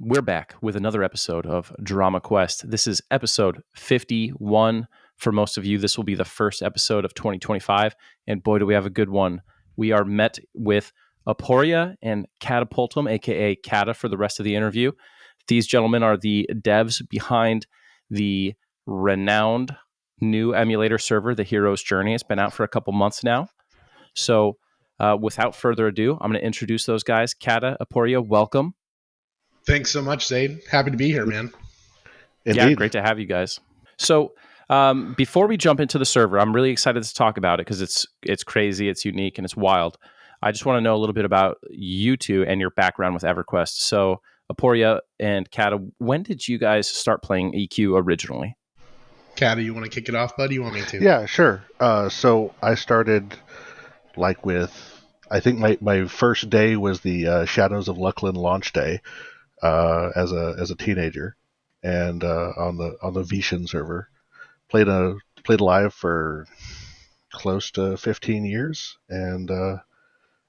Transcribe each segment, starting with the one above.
We're back with another episode of DramaQuest. This is episode 51. For most of you, this will be the first episode of 2025. And boy, do we have a good one. We are met with Aporia and Catapultam, aka Cata, for the rest of the interview. These gentlemen are the devs behind the renowned new emulator server, The Hero's Journey. It's been out for a couple months now. So without further ado, I'm going to introduce those guys. Cata, Aporia, welcome. Thanks so much, Zaide. Happy to be here, man. Indeed. Yeah, great to have you guys. So before we jump into the server, I'm really excited to talk about it because it's crazy, it's unique, and it's wild. I just want to know a little bit about you two and your background with EverQuest. So Aporia and Cata, when did you guys start playing EQ originally? Cata, you want to kick it off, buddy? You want me to? Yeah, sure. So I started I think my first day was the Shadows of Lucklin launch day as a teenager, and on the Vishan server, played live for close to 15 years, and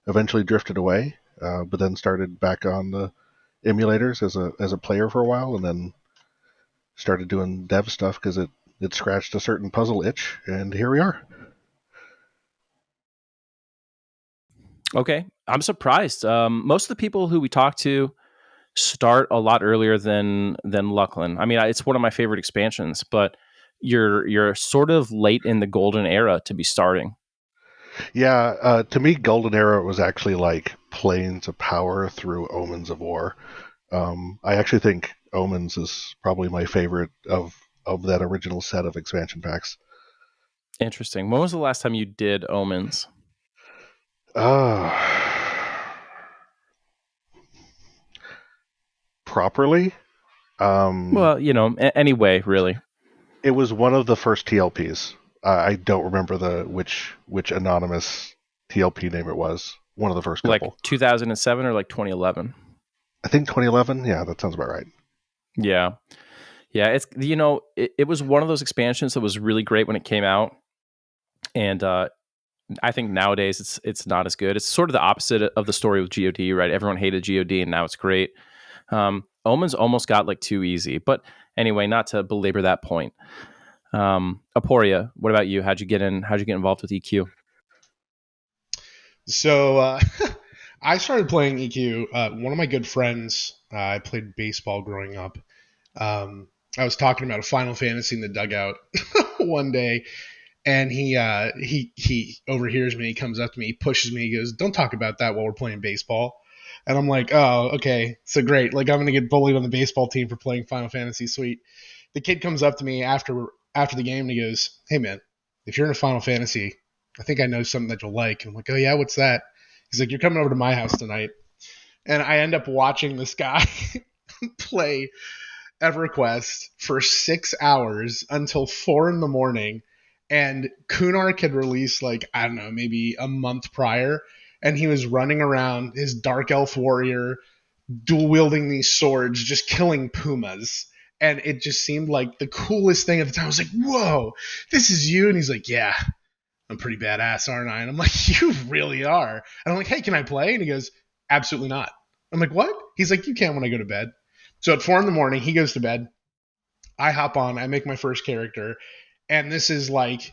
eventually drifted away, but then started back on the emulators as a player for a while, and then started doing dev stuff because it scratched a certain puzzle itch, and here we are. Okay, I'm surprised. Most of the people who we talk to start a lot earlier than Lucklin. I mean, it's one of my favorite expansions, but you're sort of late in the golden era to be starting. Yeah, to me, golden era was actually like Planes of Power through Omens of War. I actually think Omens is probably my favorite of that original set of expansion packs. Interesting. When was the last time you did Omens? Properly? Well, anyway, really. It was one of the first TLPs. I don't remember which anonymous TLP name it was. One of the first couple. Like 2007 or like 2011? I think 2011. Yeah, that sounds about right. Yeah. Yeah, it's it was one of those expansions that was really great when it came out. And I think nowadays it's not as good. It's sort of the opposite of the story with GOD, right? Everyone hated GOD and now it's great. Omens almost got like too easy. But anyway, not to belabor that point. Aporia, what about you? How'd you get involved with EQ? So I started playing EQ. One of my good friends, I played baseball growing up. I was talking about a Final Fantasy in the dugout one day, and he overhears me. He comes up to me, he pushes me, he goes, "Don't talk about that while we're playing baseball." And I'm like, "Oh, okay, so great. Like I'm gonna get bullied on the baseball team for playing Final Fantasy. Sweet." The kid comes up to me after the game and he goes, "Hey man, if you're in a Final Fantasy, I think I know something that you'll like." And I'm like, "Oh yeah, what's that?" He's like, "You're coming over to my house tonight." And I end up watching this guy play EverQuest for 6 hours until 4 a.m. And Kunark had released like, I don't know, maybe a month prior. And he was running around his dark elf warrior, dual wielding these swords, just killing pumas. And it just seemed like the coolest thing at the time. I was like, "Whoa, this is you." And he's like, "Yeah, I'm pretty badass, aren't I?" And I'm like, "You really are." And I'm like, "Hey, can I play?" And he goes, "Absolutely not." I'm like, "What?" He's like, "You can't when I go to bed." So at 4 a.m, he goes to bed. I hop on, I make my first character. And this is like,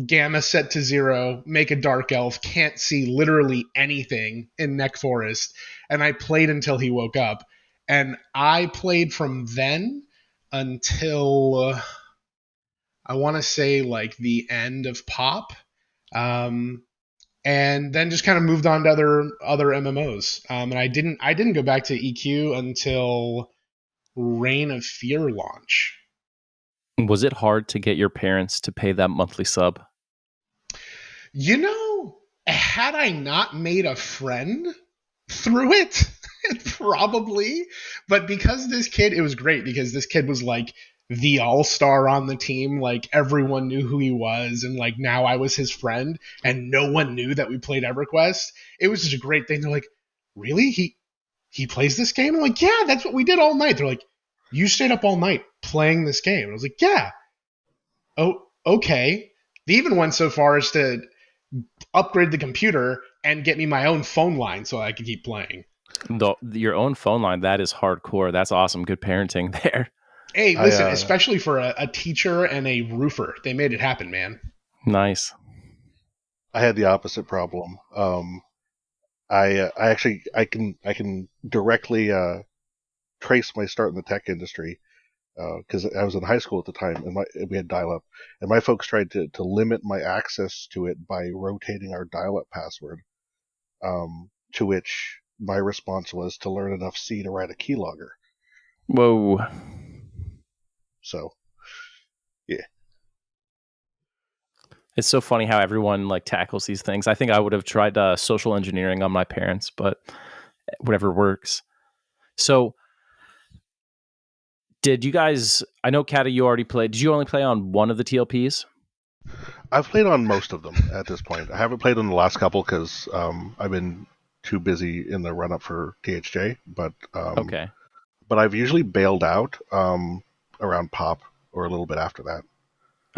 gamma set to 0, make a dark elf, can't see literally anything in Neck Forest. And I played until he woke up. And I played from then until I want to say like the end of Pop. And then just kind of moved on to other MMOs. And I didn't go back to EQ until Reign of Fear launch. Was it hard to get your parents to pay that monthly sub? Had I not made a friend through it, probably. But because it was great because this kid was like the all-star on the team. Like everyone knew who he was, and like now I was his friend, and no one knew that we played EverQuest. It was such a great thing. They're like, "Really? He plays this game?" I'm like, "Yeah, that's what we did all night." They're like, "You stayed up all night playing this game?" And I was like, "Yeah." "Oh, okay." They even went so far as to upgrade the computer and get me my own phone line so I could keep playing. Your own phone line, that is hardcore. That's awesome. Good parenting there. Hey, I listen, especially for a teacher and a roofer, they made it happen, man. Nice. I had the opposite problem. I actually I can directly trace my start in the tech industry because I was in high school at the time and we had dial-up, and my folks tried to limit my access to it by rotating our dial-up password. To which my response was to learn enough C to write a keylogger. Whoa. So, yeah. It's so funny how everyone like tackles these things. I think I would have tried social engineering on my parents, but whatever works. So, did you guys? I know, Kata, you already played. Did you only play on one of the TLPs? I've played on most of them at this point. I haven't played on the last couple because I've been too busy in the run up for THJ. Okay. But I've usually bailed out around Pop or a little bit after that.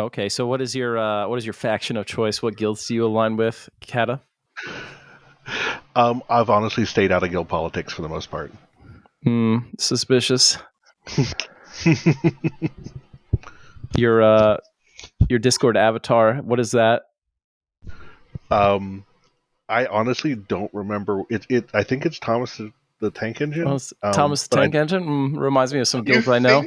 Okay. So, what is your faction of choice? What guilds do you align with, Kata? I've honestly stayed out of guild politics for the most part. Suspicious. Your Discord avatar. What is that? I honestly don't remember. I think it's Thomas the Tank Engine. Oh, Thomas the Tank Engine reminds me of some guilds I know.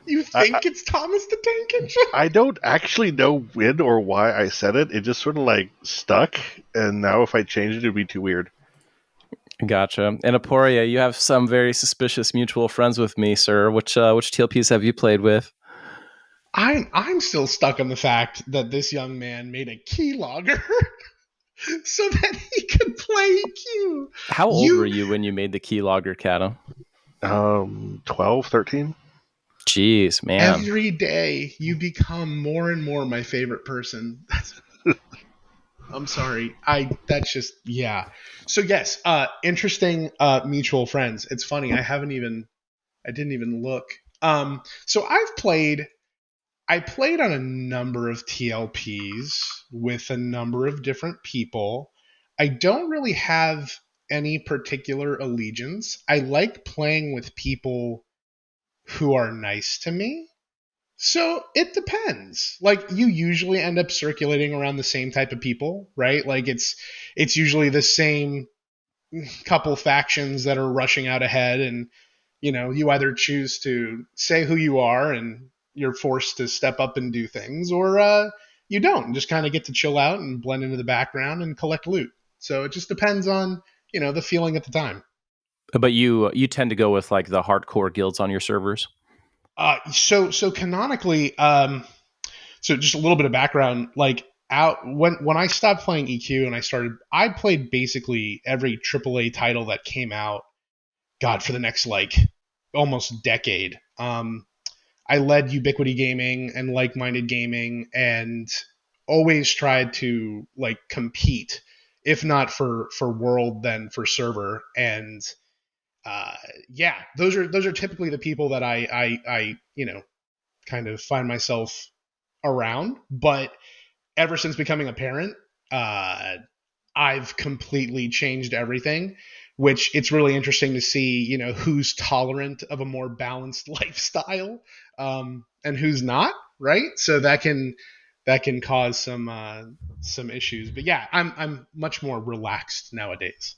You think it's Thomas the Tank Engine? I don't actually know when or why I said it. It just sort of like stuck, and now if I change it, it'd be too weird. Gotcha. And Aporia, you have some very suspicious mutual friends with me, sir. Which TLPs have you played with? I'm still stuck on the fact that this young man made a keylogger so that he could play EQ. How old were you when you made the keylogger, Kata? 12, 13. Jeez, man. Every day you become more and more my favorite person. I'm sorry. That's just, yeah. So yes, interesting mutual friends. It's funny. I didn't even look. So I played on a number of TLPs with a number of different people. I don't really have any particular allegiance. I like playing with people who are nice to me. So it depends. Like you usually end up circulating around the same type of people, right? Like it's usually the same couple factions that are rushing out ahead, and you either choose to say who you are and you're forced to step up and do things, or you don't and just kind of get to chill out and blend into the background and collect loot. So it just depends on the feeling at the time. But you tend to go with like the hardcore guilds on your servers. So canonically, so just a little bit of background, like out when I stopped playing EQ and I played basically every AAA title that came out. God, for the next like almost decade. I led Ubiquity Gaming and Like Minded Gaming, and always tried to like compete, if not for world, then for server. And yeah, those are typically the people that I kind of find myself around. But ever since becoming a parent, I've completely changed everything, which it's really interesting to see, who's tolerant of a more balanced lifestyle, and who's not, right? So that can cause some issues. But yeah, I'm much more relaxed nowadays.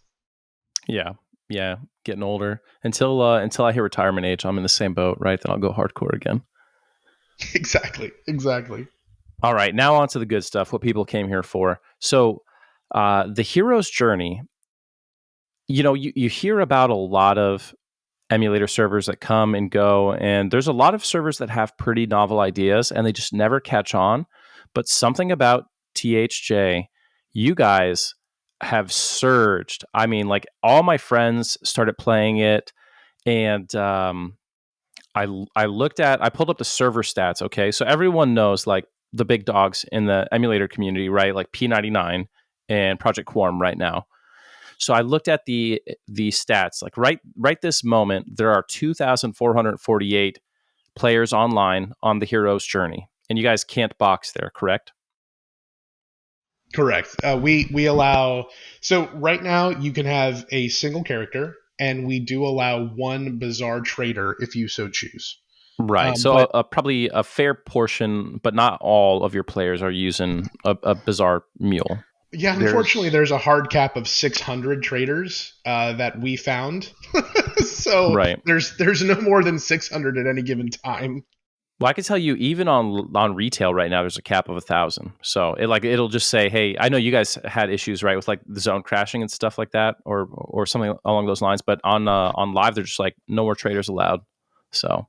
Yeah, getting older. Until I hit retirement age, I'm in the same boat, right? Then I'll go hardcore again. Exactly. All right, now on to the good stuff. What people came here for. So, the hero's journey. You hear about a lot of emulator servers that come and go, and there's a lot of servers that have pretty novel ideas and they just never catch on. But something about THJ, you guys have surged. I mean, like all my friends started playing it, and I pulled up the server stats. Okay, so everyone knows like the big dogs in the emulator community, right? Like P99 and Project Quorum right now. So I looked at the stats. Like right this moment, there are 2,448 players online on the hero's journey, and you guys can't box there, correct? Correct. We allow, so right now you can have a single character and we do allow one bizarre trader if you so choose. Right. So But probably a fair portion, but not all of your players are using a bizarre mule. yeah, unfortunately, There's there's a hard cap of 600 traders that we found. So Right. there's no more than 600 at any given time. Well, I can tell you, even on retail right now, there's a cap of 1,000. So it'll just say, "Hey, I know you guys had issues, right, with like the zone crashing and stuff like that, or something along those lines." But on live, they're just like, "No more traders allowed." So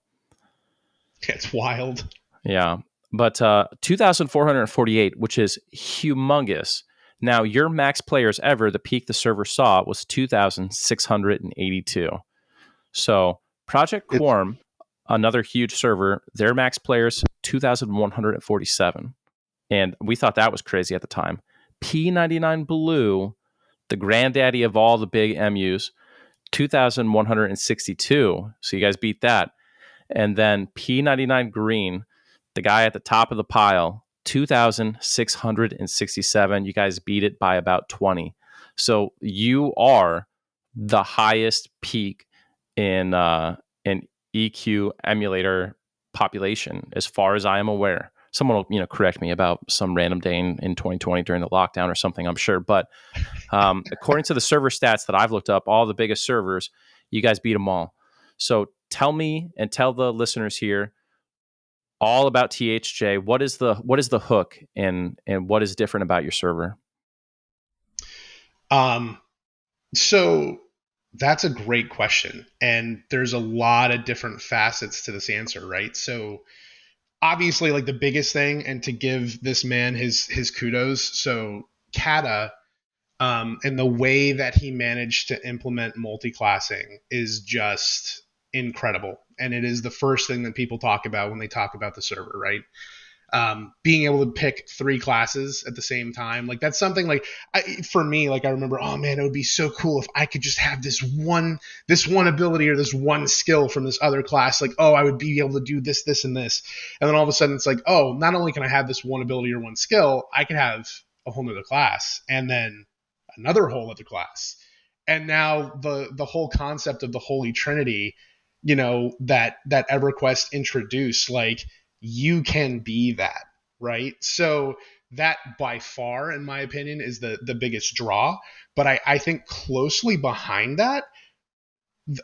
It's wild. yeah, but 2,448, which is humongous. Now your max players ever, the peak the server saw was 2,682. So Project it's Quorum, another huge server, their max players 2,147, and we thought that was crazy at the time. P99 Blue, the granddaddy of all the big MUs, 2,162. So you guys beat that. And then P99 Green, the guy at the top of the pile, 2,667. You guys beat it by about 20. So you are the highest peak in EQ emulator population, as far as I am aware. Someone will correct me about some random day in 2020 during the lockdown or something, I'm sure. But according to the server stats that I've looked up, all the biggest servers, you guys beat them all. So tell me and tell the listeners here all about THJ. What is the hook and what is different about your server? Um, so that's a great question, and there's a lot of different facets to this answer, right? So obviously, like the biggest thing, and to give this man his kudos. So Kata, and the way that he managed to implement multiclassing is just incredible, and it is the first thing that people talk about when they talk about the server, right? Being able to pick three classes at the same time, like that's something like for me, like I remember, oh man, it would be so cool if I could just have this one ability or this one skill from this other class. Like, oh, I would be able to do this and this, and then all of a sudden it's like, oh, not only can I have this one ability or one skill, I can have a whole nother class, and then another whole other class, and now the whole concept of the Holy Trinity, that EverQuest introduced, like you can be that, right? So that by far, in my opinion, is the biggest draw. But I think closely behind that,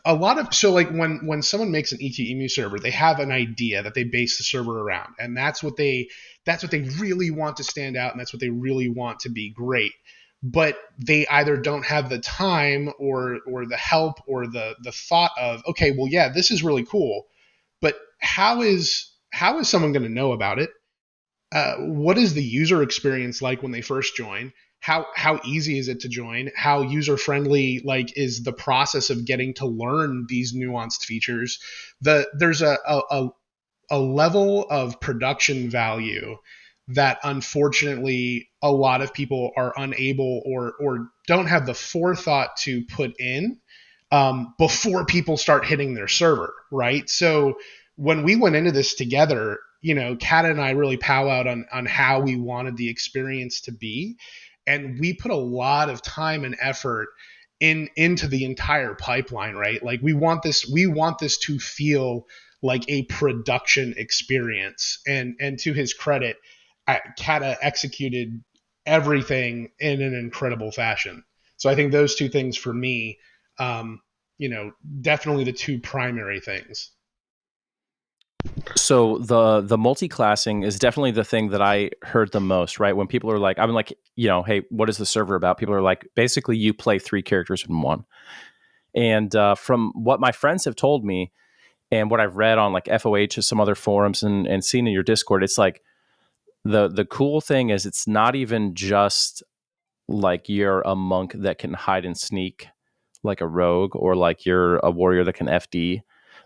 a lot of, so like when someone makes an EQEmu server, they have an idea that they base the server around, and that's what they really want to stand out, and that's what they really want to be great. But they either don't have the time or the help or the thought of, okay, well, yeah, this is really cool, but how is someone going to know about it? What is the user experience like when they first join? How easy is it to join? How user friendly like is the process of getting to learn these nuanced features? There's a level of production value that unfortunately a lot of people are unable or don't have the forethought to put in before people start hitting their server, right? So when we went into this together, Kat and I really powwowed on how we wanted the experience to be, and we put a lot of time and effort into the entire pipeline, right? Like we want this to feel like a production experience, and to his credit, Kata executed everything in an incredible fashion. So I think those two things for me, um, definitely the two primary things. So the multi-classing is definitely the thing that I heard the most, right? When people are like, I'm like, hey, what is the server about? People are like, basically, you play three characters in one. And from what my friends have told me and what I've read on like FOH and some other forums and seen in your Discord, it's like the cool thing is it's not even just like you're a monk that can hide and sneak like a rogue or like you're a warrior that can FD,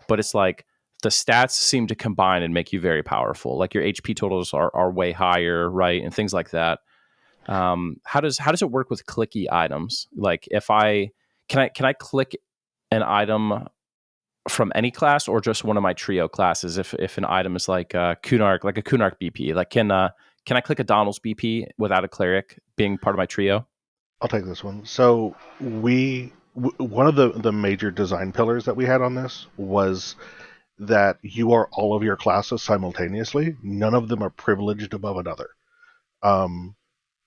but it's like the stats seem to combine and make you very powerful. Like your HP totals are way higher, right? And things like that. How does it work with clicky items? Like if I can I click an item from any class or just one of my trio classes if an item is like Kunark, like a Kunark BP, like can I click a Donald's BP without a cleric being part of my trio? I'll take this one. So we one of the major design pillars that we had on this was that you are all of your classes simultaneously. None of them are privileged above another. Um,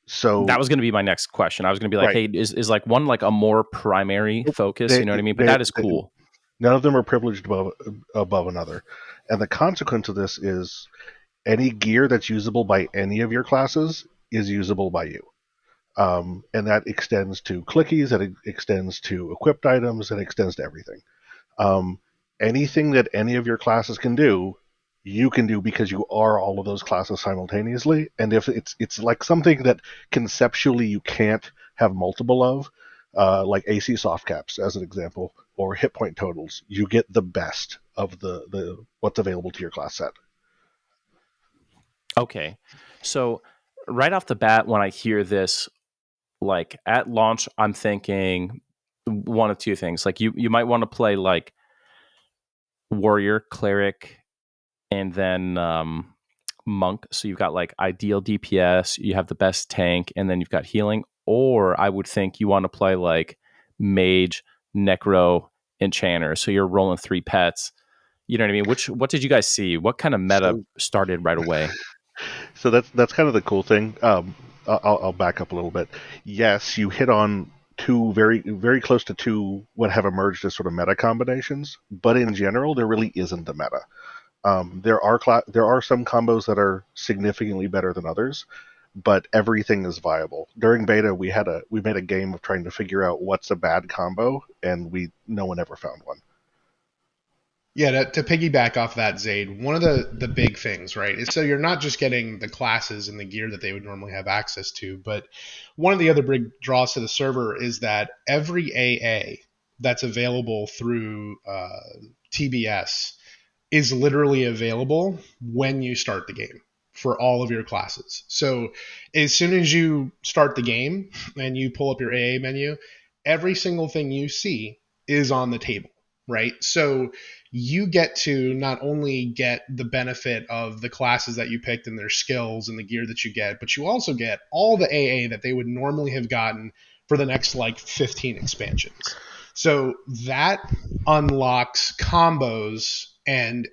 That so was going to be my next question. I was going to be like, right, hey, is like one like a more primary nope, focus? You know what I mean? But that is they cool. none of them are privileged above another, and the consequence of this is any gear that's usable by any of your classes is usable by you. And that extends to clickies, that extends to equipped items, that extends to everything. Um, Anything that any of your classes can do, you can do because you are all of those classes simultaneously. And if it's like something that conceptually you can't have multiple of, like AC soft caps as an example, or hit point totals, you get the best of the what's available to your class set. Okay. So right off the bat, when I hear this, like at launch, I'm thinking one of two things. Like you might want to play like warrior, cleric, and then monk. So you've got like ideal DPS, you have the best tank, and then you've got healing. Or I would think you want to play like mage, necro, enchanter. So you're rolling 3 pets. You know what I mean? What did you guys see? What kind of meta So started right away? So that's kind of the cool thing. I'll back up a little bit. Yes, you hit on two very close to two what have emerged as sort of meta combinations, but in general, there really isn't a meta. There are some combos that are significantly better than others, but everything is viable. During beta, we made a game of trying to figure out what's a bad combo, and no one ever found one. Yeah, to piggyback off that, Zaid, one of the big things, right, is so you're not just getting the classes and the gear that they would normally have access to, but one of the other big draws to the server is that every AA that's available through TBS is literally available when you start the game for all of your classes. So as soon as you start the game and you pull up your AA menu, every single thing you see is on the table, right? So you get to not only get the benefit of the classes that you picked and their skills and the gear that you get, but you also get all the AA that they would normally have gotten for the next like 15 expansions. So that unlocks combos and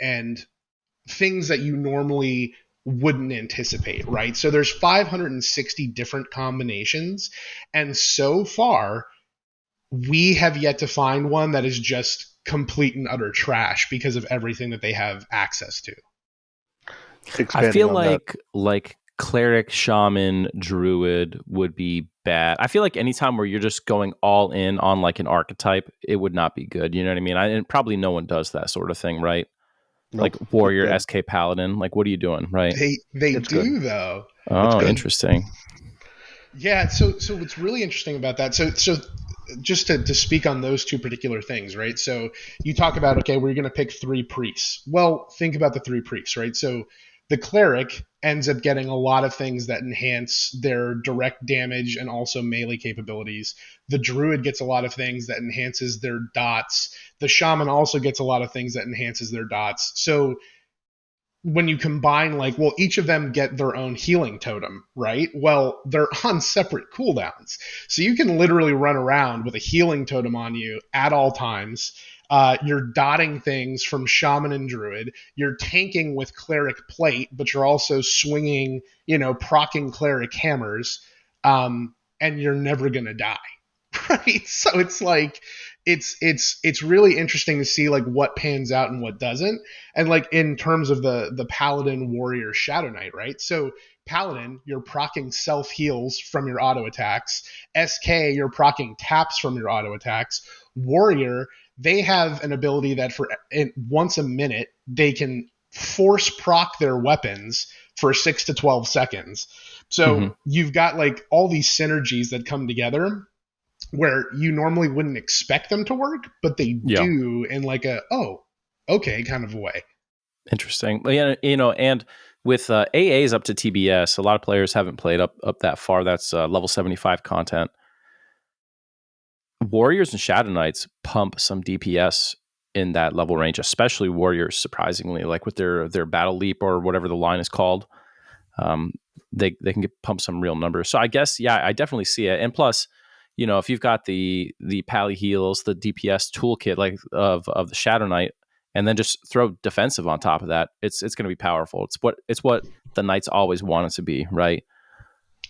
things that you normally wouldn't anticipate, right? So there's 560 different combinations, and so far we have yet to find one that is just complete and utter trash because of everything that they have access to. I Expanding feel on that, like cleric, shaman, druid would be bad. I feel like anytime where you're just going all in on like an archetype, it would not be good. You know what I mean? And probably no one does that sort of thing, right? Like nope, warrior, SK paladin. Like, what are you doing, right? They it's good. do though. It's Oh, good. interesting. Yeah, so what's really interesting about that, so just to speak on those two particular things, right? So you talk about, okay, we're going to pick 3 priests. Well, think about the 3 priests, right? So the cleric ends up getting a lot of things that enhance their direct damage and also melee capabilities. The druid gets a lot of things that enhances their dots. The shaman also gets a lot of things that enhances their dots. So when you combine, like, well, each of them get their own healing totem, right? Well, they're on separate cooldowns, so you can literally run around with a healing totem on you at all times. You're dotting things from shaman and druid. You're tanking with cleric plate, but you're also swinging, procking cleric hammers, and you're never gonna die, right? So it's like it's really interesting to see like what pans out and what doesn't, and like in terms of the paladin warrior shadow knight, right? So paladin, you're procking self heals from your auto attacks. SK, you're procking taps from your auto attacks. Warrior, they have an ability that once a minute they can force proc their weapons for 6 to 12 seconds. So Hmm. you've got like all these synergies that come together where you normally wouldn't expect them to work, but they Yeah, do in like a, oh, okay kind of a way. interesting. Yeah, and with AAs up to TBS, a lot of players haven't played up that far. That's level 75 content. Warriors and Shadow Knights pump some DPS in that level range, especially Warriors. Surprisingly, like with their Battle Leap or whatever the line is called, um, they can pump some real numbers. So I guess, yeah, I definitely see it. And plus, if you've got the pally heals, the DPS toolkit like of the Shadow Knight, and then just throw defensive on top of that, it's going to be powerful. It's what the Knights always wanted to be, right?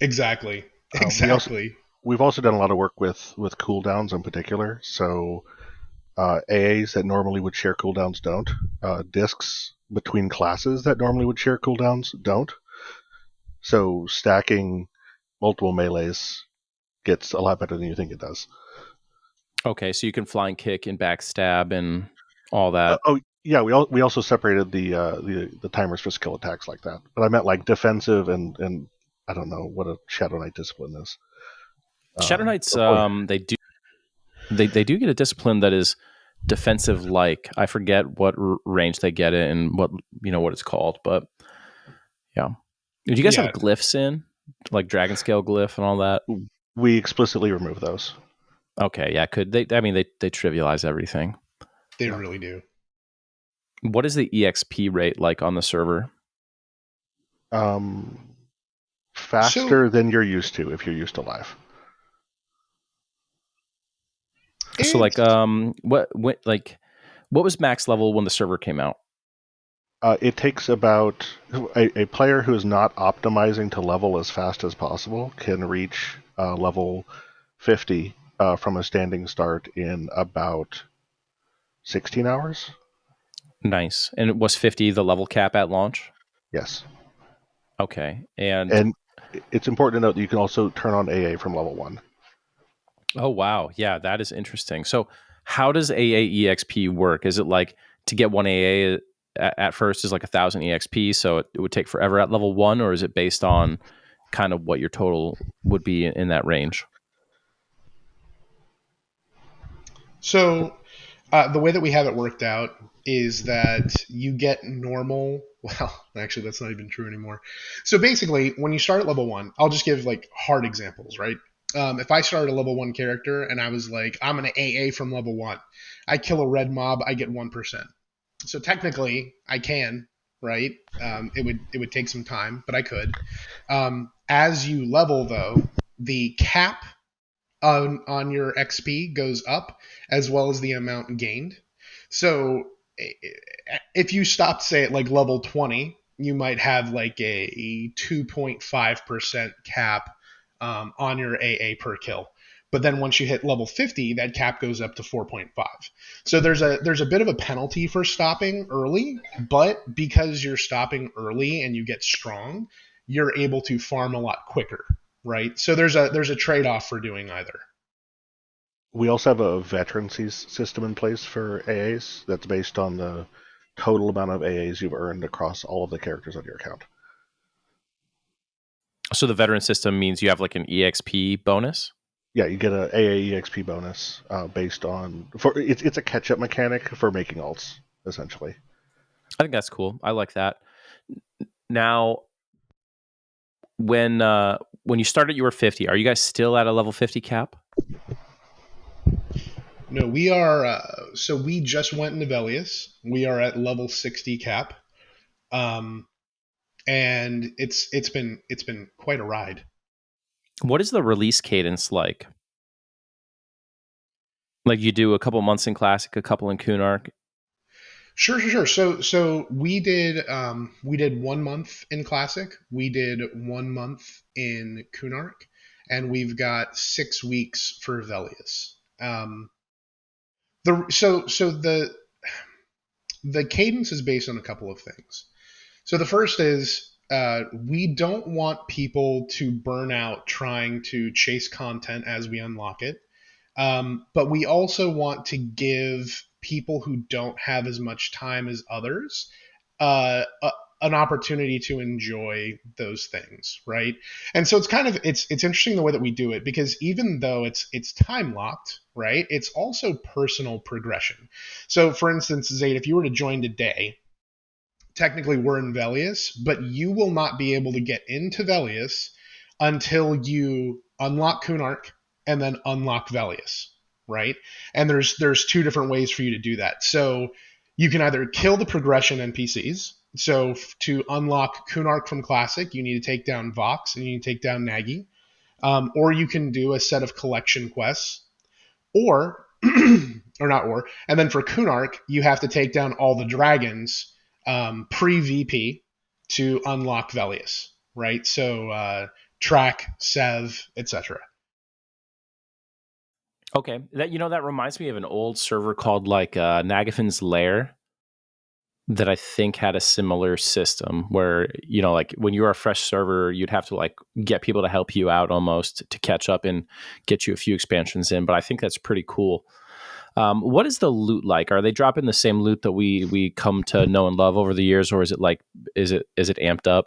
Exactly. We also Exactly. we've also done a lot of work with cooldowns in particular. So AAs that normally would share cooldowns don't. Discs between classes that normally would share cooldowns don't. So stacking multiple melees gets a lot better than you think it does. Okay, so you can flying kick and backstab and all that. Yeah, we also separated the timers for skill attacks like that. But I meant like defensive and I don't know what a Shadow Knight discipline is. Shadow Knights, Oh, they do get a discipline that is defensive like. I forget what range they get it and what it's called, but yeah. Do you guys have Yeah, glyphs in, like dragon scale glyph and all that? we explicitly remove those. Okay, yeah. Could they? I mean, they trivialize everything. they Yeah. really do. What is the EXP rate like on the server? Faster than you're used to if you're used to live. So like, It's what was max level when the server came out? It takes about a player who is not optimizing to level as fast as possible can reach level 50 from a standing start in about 16 hours. Nice. And it was 50 the level cap at launch? Yes. Okay. And And it's important to note that you can also turn on AA from level 1. oh wow, yeah, that is interesting. So how does AA EXP work? Is it like to get one AA at first is like 1,000 EXP, so it would take forever at level 1, or is it based on kind of what your total would be in that range? so the way that we have it worked out is that you get normal. Well, actually, that's not even true anymore. So basically, when you start at level 1, I'll just give like hard examples, right? If I started a level 1 character and I was like, I'm going to AA from level 1, I kill a red mob, I get 1%. So technically, I can, right? It would take some time, but I could. As you level, though, the cap on your XP goes up as well as the amount gained. So if you stopped, say, at like level 20, you might have like a 2.5% cap on your AA per kill. But then once you hit level 50, that cap goes up to 4.5. So there's a bit of a penalty for stopping early, but because you're stopping early and you get strong, you're able to farm a lot quicker, right? So there's a trade-off for doing either. We also have a veterancy system in place for AAs that's based on the total amount of AAs you've earned across all of the characters on your account. So the veteran system means you have like an EXP bonus? Yeah, you get a AA EXP bonus based on it's a catch up mechanic for making alts essentially. I think that's cool. I like that. Now, when you started, you were 50. Are you guys still at a level 50 cap? No, we are. So we just went into Velius. We are at level 60 cap, um, and it's been quite a ride. What is the release cadence like? Like you do a couple months in Classic, a couple in Kunark. Sure. So we did 1 month in Classic. We did 1 month in Kunark, and we've got 6 weeks for Velius. The cadence is based on a couple of things. So the first is we don't want people to burn out trying to chase content as we unlock it. But we also want to give people who don't have as much time as others an opportunity to enjoy those things, right? And so it's interesting the way that we do it, because even though it's time locked, right, it's also personal progression. So for instance, Zaide, if you were to join today, technically we're in Velius, but you will not be able to get into Velius until you unlock Kunark and then unlock Velius, right? And there's two different ways for you to do that. So you can either kill the progression NPCs. So to unlock Kunark from Classic, you need to take down Vox and you need to take down Nagy. or you can do a set of collection quests, or or not or. And then for Kunark, you have to take down all the dragons pre-VP to unlock Velius, right? So Track, Sev, etc. Okay, that reminds me of an old server called like Nagafin's Lair that I think had a similar system where like when you were a fresh server, you'd have to like get people to help you out almost to catch up and get you a few expansions in. But I think that's pretty cool. What is the loot like? Are they dropping the same loot that we come to know and love over the years, or is it like is it amped up?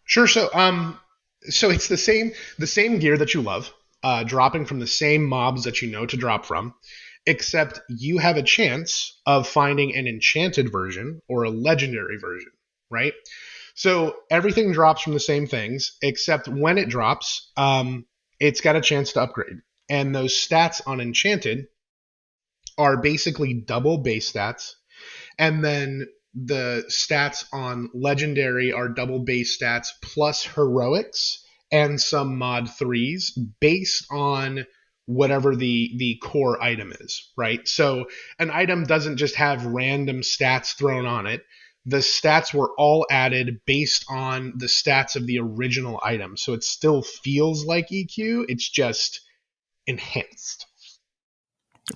Sure. So it's the same gear that you love, dropping from the same mobs that you know to drop from, except you have a chance of finding an enchanted version or a legendary version, right? So everything drops from the same things, except when it drops, it's got a chance to upgrade. And those stats on enchanted are basically double base stats, and then the stats on legendary are double base stats plus heroics and some mod threes based on whatever the core item is, right? So an item doesn't just have random stats thrown on it. The stats were all added based on the stats of the original item. So it still feels like EQ, it's just enhanced.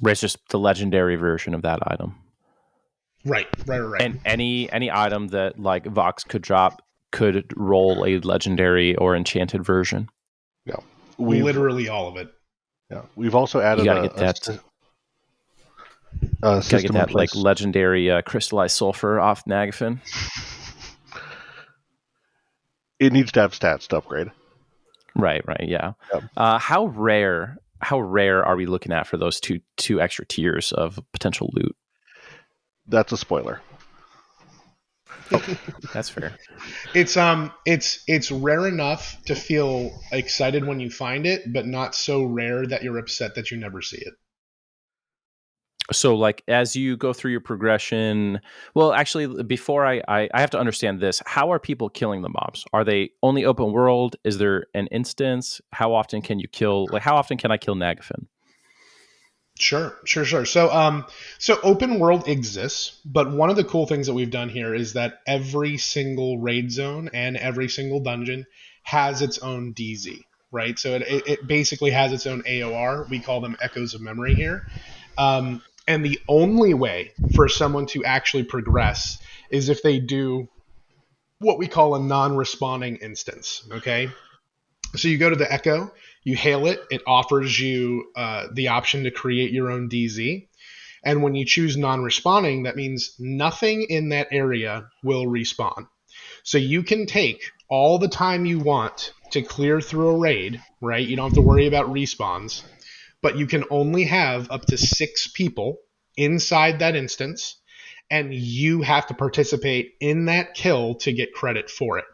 Right, it's just the legendary version of that item. Right. And any item that like Vox could drop could roll a legendary or enchanted version. Yeah, literally all of it. Yeah, we've also added a system gotta get that like legendary crystallized sulfur off Nagafin. It needs to have stats to upgrade. Right, yeah. Yep. How rare are we looking at for those two extra tiers of potential loot? That's a spoiler. Oh, that's fair. It's rare enough to feel excited when you find it, but not so rare that you're upset that you never see it. So like as you go through your progression, well, actually before I have to understand this, how are people killing the mobs? Are they only open world? Is there an instance? How often can you kill, like how often can I kill Nagafin? Sure. So open world exists, but one of the cool things that we've done here is that every single raid zone and every single dungeon has its own DZ, right? So it basically has its own AOR. We call them echoes of memory here. And the only way for someone to actually progress is if they do what we call a non-respawning instance, okay? So you go to the Echo, you hail it, it offers you the option to create your own DZ. And when you choose non-respawning, that means nothing in that area will respawn. So you can take all the time you want to clear through a raid, right? You don't have to worry about respawns, but you can only have up to 6 people inside that instance, and you have to participate in that kill to get credit for it.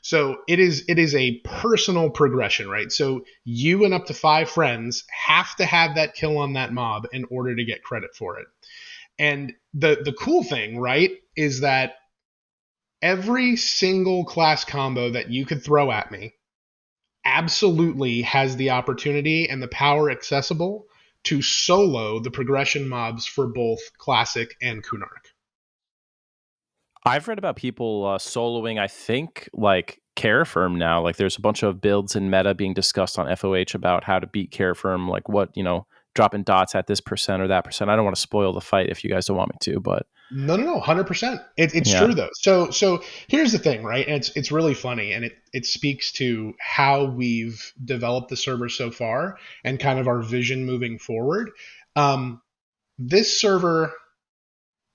So it is a personal progression, right? So you and up to 5 friends have to have that kill on that mob in order to get credit for it. And the cool thing, right, is that every single class combo that you could throw at me absolutely has the opportunity and the power accessible to solo the progression mobs for both Classic and Kunark. I've read about people soloing, I think, like Carafirm now. Like there's a bunch of builds in meta being discussed on FOH about how to beat Carafirm, like what, dropping dots at this percent or that percent. I don't want to spoil the fight if you guys don't want me to, but... No, 100%. It's true though. So here's the thing, right? And it's really funny, and it speaks to how we've developed the server so far and kind of our vision moving forward. This server,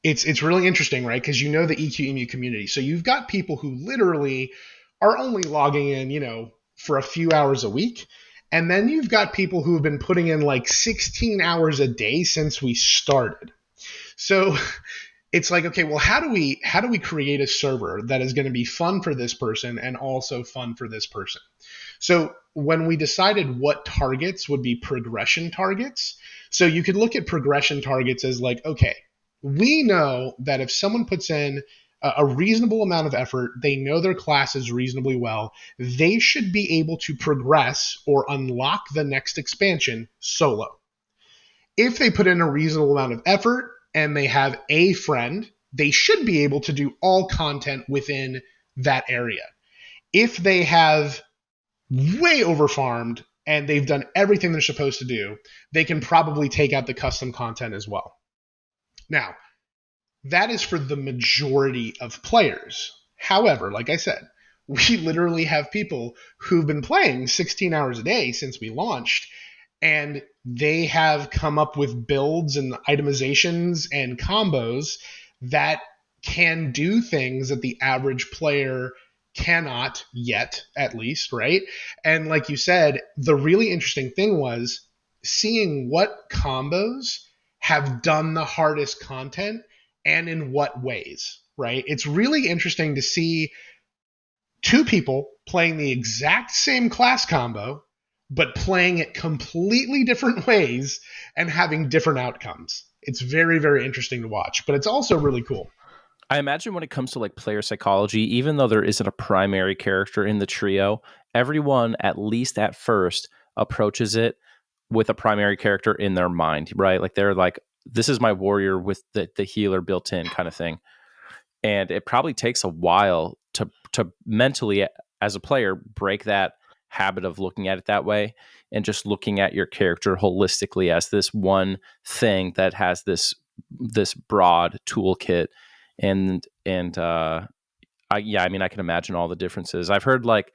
it's really interesting, right? Because you know the EQEmu community, so you've got people who literally are only logging in, for a few hours a week. And then you've got people who have been putting in like 16 hours a day since we started. So it's like, okay, well, how do we create a server that is going to be fun for this person and also fun for this person? So when we decided what targets would be progression targets, so you could look at progression targets as like, okay, we know that if someone puts in a reasonable amount of effort. They know their classes reasonably well. They should be able to progress or unlock the next expansion solo. If they put in a reasonable amount of effort and they have a friend, they should be able to do all content within that area. If they have way overfarmed and they've done everything they're supposed to do, they can probably take out the custom content as well. Now, that is for the majority of players. However, like I said, we literally have people who've been playing 16 hours a day since we launched, and they have come up with builds and itemizations and combos that can do things that the average player cannot yet, at least, right? And like you said, the really interesting thing was seeing what combos have done the hardest content and in what ways, right? It's really interesting to see two people playing the exact same class combo, but playing it completely different ways and having different outcomes. It's very, very interesting to watch, but it's also really cool. I imagine when it comes to like player psychology, even though there isn't a primary character in the trio, everyone, at least at first, approaches it with a primary character in their mind, right? Like they're like, this is my warrior with the healer built in kind of thing. And it probably takes a while to mentally, as a player, break that habit of looking at it that way and just looking at your character holistically as this one thing that has this broad toolkit. And I mean, I can imagine all the differences. I've heard like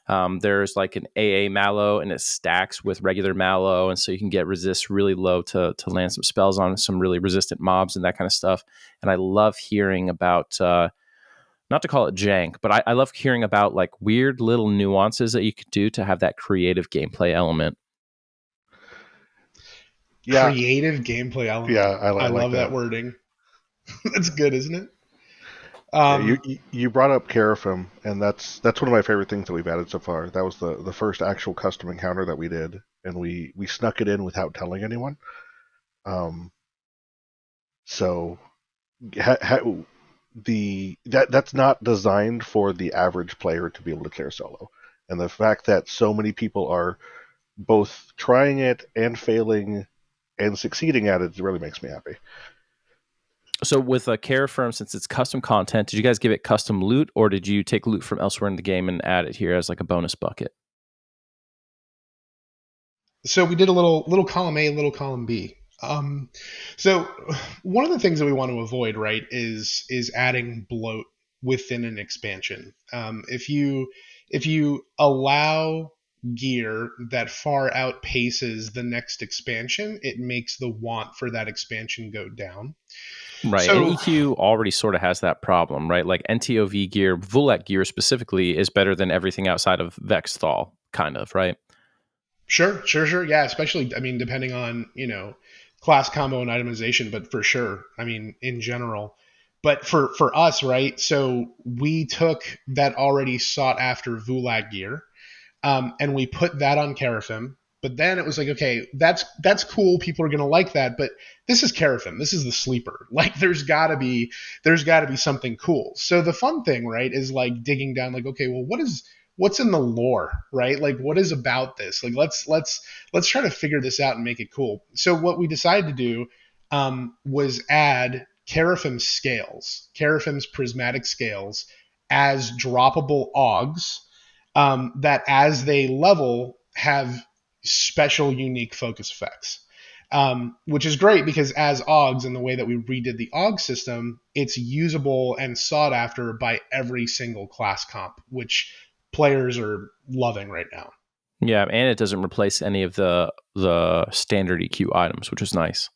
there's like an AA Mallow and it stacks with regular Mallow, and so you can get resist really low to land some spells on some really resistant mobs and that kind of stuff. And I love hearing about not to call it jank, but I love hearing about like weird little nuances that you could do to have that creative gameplay element. Yeah. Creative gameplay element. Yeah, I like love that wording. That's good, isn't it? You brought up Carafim, and that's one of my favorite things that we've added so far. That was the first actual custom encounter that we did, and we snuck it in without telling anyone. So that's not designed for the average player to be able to clear solo, and the fact that so many people are both trying it and failing and succeeding at it really makes me happy. So with a Care Firm, since it's custom content, did you guys give it custom loot, or did you take loot from elsewhere in the game and add it here as like a bonus bucket? So we did a little column A, little column B. So one of the things that we want to avoid, right, is adding bloat within an expansion. If you allow gear that far outpaces the next expansion, it makes the want for that expansion go down. Right, so, and EQ already sort of has that problem, right? Like NTOV gear, Vulak gear specifically, is better than everything outside of Vexthal, kind of, right? Sure. Yeah, especially, I mean, depending on, class combo and itemization, but for sure, I mean, in general. But for us, right, so we took that already sought after Vulak gear, and we put that on Carafim. But then it was like, okay, that's cool. People are gonna like that, but this is Carafim. This is the sleeper. Like, there's gotta be something cool. So the fun thing, right, is like digging down. Like, okay, well, what's in the lore, right? Like, what is about this? Like, let's try to figure this out and make it cool. So what we decided to do was add Carafim's scales, Carafim's prismatic scales, as droppable augs that, as they level, have special unique focus effects, which is great because as augs, in the way that we redid the aug system, it's usable and sought after by every single class comp, which players are loving right now. Yeah, and it doesn't replace any of the standard EQ items, which is nice.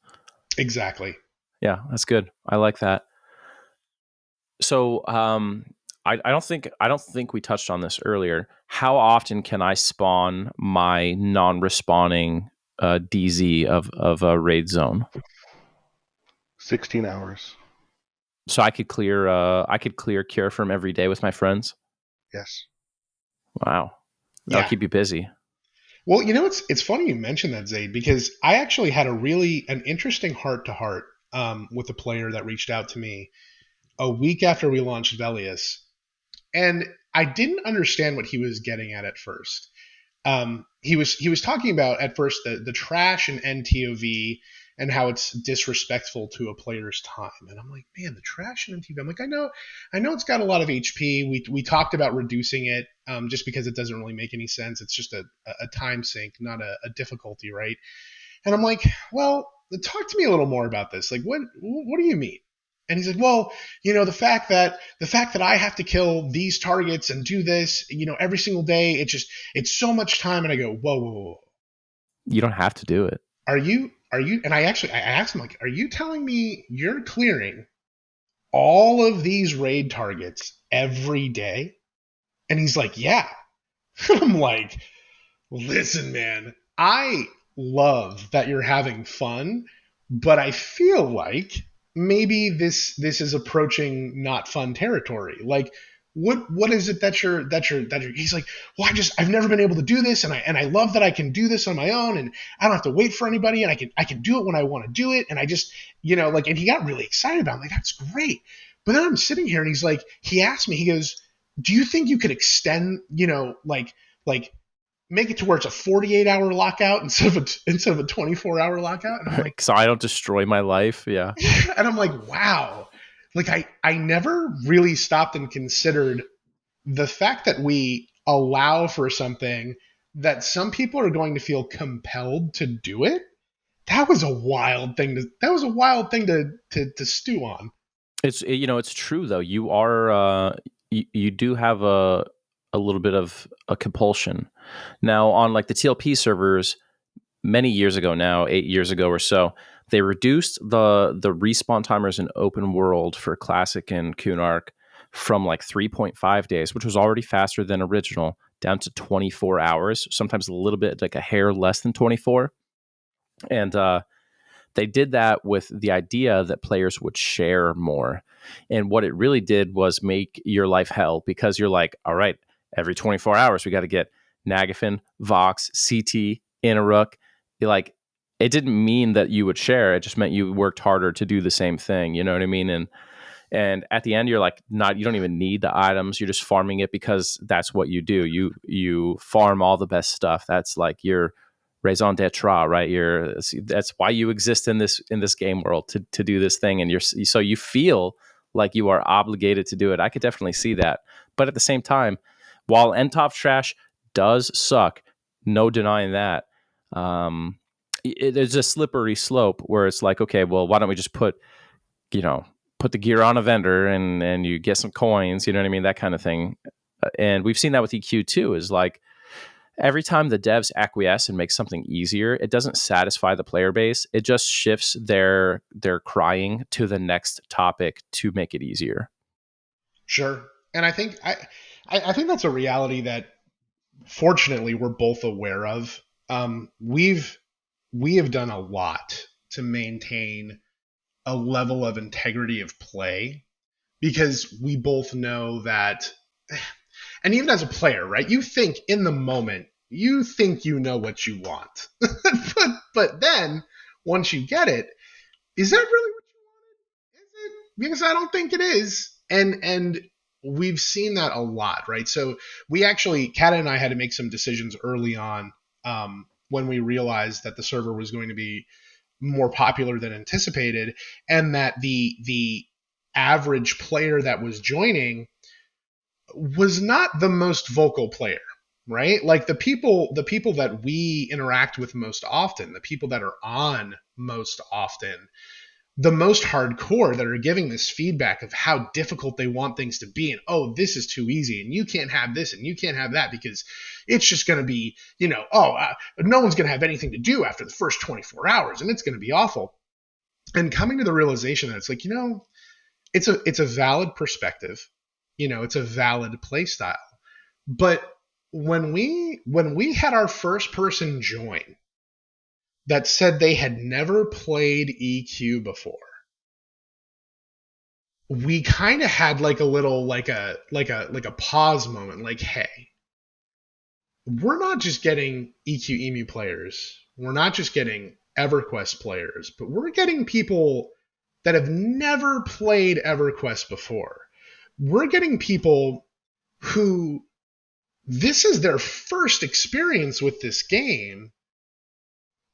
Exactly. Yeah, that's good. I like that. So, I don't think we touched on this earlier. How often can I spawn my non-respawning DZ of a raid zone? 16 hours. So I could clear Cure Firm every day with my friends? Yes. Wow. That'll keep you busy. Well, it's funny you mentioned that, Zaide, because I actually had an interesting heart-to-heart with a player that reached out to me a week after we launched Velius, and I didn't understand what he was getting at first. He was talking about at first the trash in NTOV and how it's disrespectful to a player's time. And I'm like, man, the trash in NTOV. I'm like, I know it's got a lot of HP. We talked about reducing it just because it doesn't really make any sense. It's just a time sink, not a difficulty, right? And I'm like, well, talk to me a little more about this. Like, what do you mean? And he's like, well, the fact that I have to kill these targets and do this, every single day, it's so much time. And I go, whoa. You don't have to do it. Are you? And I asked him, like, are you telling me you're clearing all of these raid targets every day? And he's like, yeah. I'm like, listen, man, I love that you're having fun, but I feel like maybe this is approaching not fun territory. Like, what is it that you're he's like, well, I've never been able to do this, and I love that I can do this on my own, and I don't have to wait for anybody, and I can do it when I want to do it, and I just, and he got really excited about it. I'm like, that's great. But then I'm sitting here, and he's like, he asked me, he goes, do you think you could extend, like make it to where it's a 48-hour lockout instead of a 24-hour lockout? And I'm like, so I don't destroy my life. Yeah. And I'm like, wow. Like I never really stopped and considered the fact that we allow for something that some people are going to feel compelled to do it. That was a wild thing to stew on. It's true though. You are you do have a little bit of a compulsion. Now on like the TLP servers many years ago now, 8 years ago or so, they reduced the respawn timers in open world for Classic and Kunark from like 3.5 days, which was already faster than original, down to 24 hours, sometimes a little bit like a hair less than 24. And they did that with the idea that players would share more. And what it really did was make your life hell, because you're like, all right, every 24 hours, we got to get Nagafin, Vox, CT, Inaruk. Like, it didn't mean that you would share. It just meant you worked harder to do the same thing. You know what I mean? And at the end, you're like, you don't even need the items. You're just farming it because that's what you do. You farm all the best stuff. That's like your raison d'etre, right? That's why you exist in this game world, to do this thing. And so you feel like you are obligated to do it. I could definitely see that. But at the same time, while NTOP trash does suck, no denying that, there's a slippery slope where it's like, okay, well, why don't we just put the gear on a vendor and you get some coins, you know what I mean? That kind of thing. And we've seen that with EQ too, is like every time the devs acquiesce and make something easier, it doesn't satisfy the player base. It just shifts their crying to the next topic to make it easier. Sure. And I think that's a reality that fortunately we're both aware of. We have done a lot to maintain a level of integrity of play, because we both know that, and even as a player, right, you think in the moment, you think you know what you want. but then once you get it, is that really what you wanted? Is it? Because I don't think it is. And we've seen that a lot, right? So we actually, Kat and I had to make some decisions early on, when we realized that the server was going to be more popular than anticipated, and that the average player that was joining was not the most vocal player, right? Like the people that we interact with most often, the people that are on most often, the most hardcore, that are giving this feedback of how difficult they want things to be, and oh, this is too easy, and you can't have this and you can't have that because it's just going to be, no one's going to have anything to do after the first 24 hours and it's going to be awful. And coming to the realization that it's like, it's a valid perspective, it's a valid play style. But when we had our first person join that said they had never played EQ before, we kind of had like a little like a pause moment, like, hey, we're not just getting EQEmu players, we're not just getting EverQuest players, but we're getting people that have never played EverQuest before. We're getting people who this is their first experience with this game.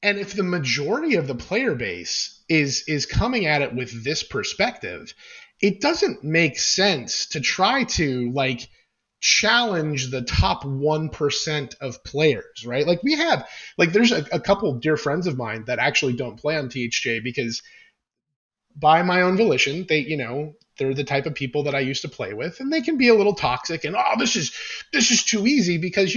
And if the majority of the player base is coming at it with this perspective, it doesn't make sense to try to like challenge the top 1% of players, right? Like we have, like there's a couple dear friends of mine that actually don't play on THJ because by my own volition, they're the type of people that I used to play with, and they can be a little toxic and this is too easy because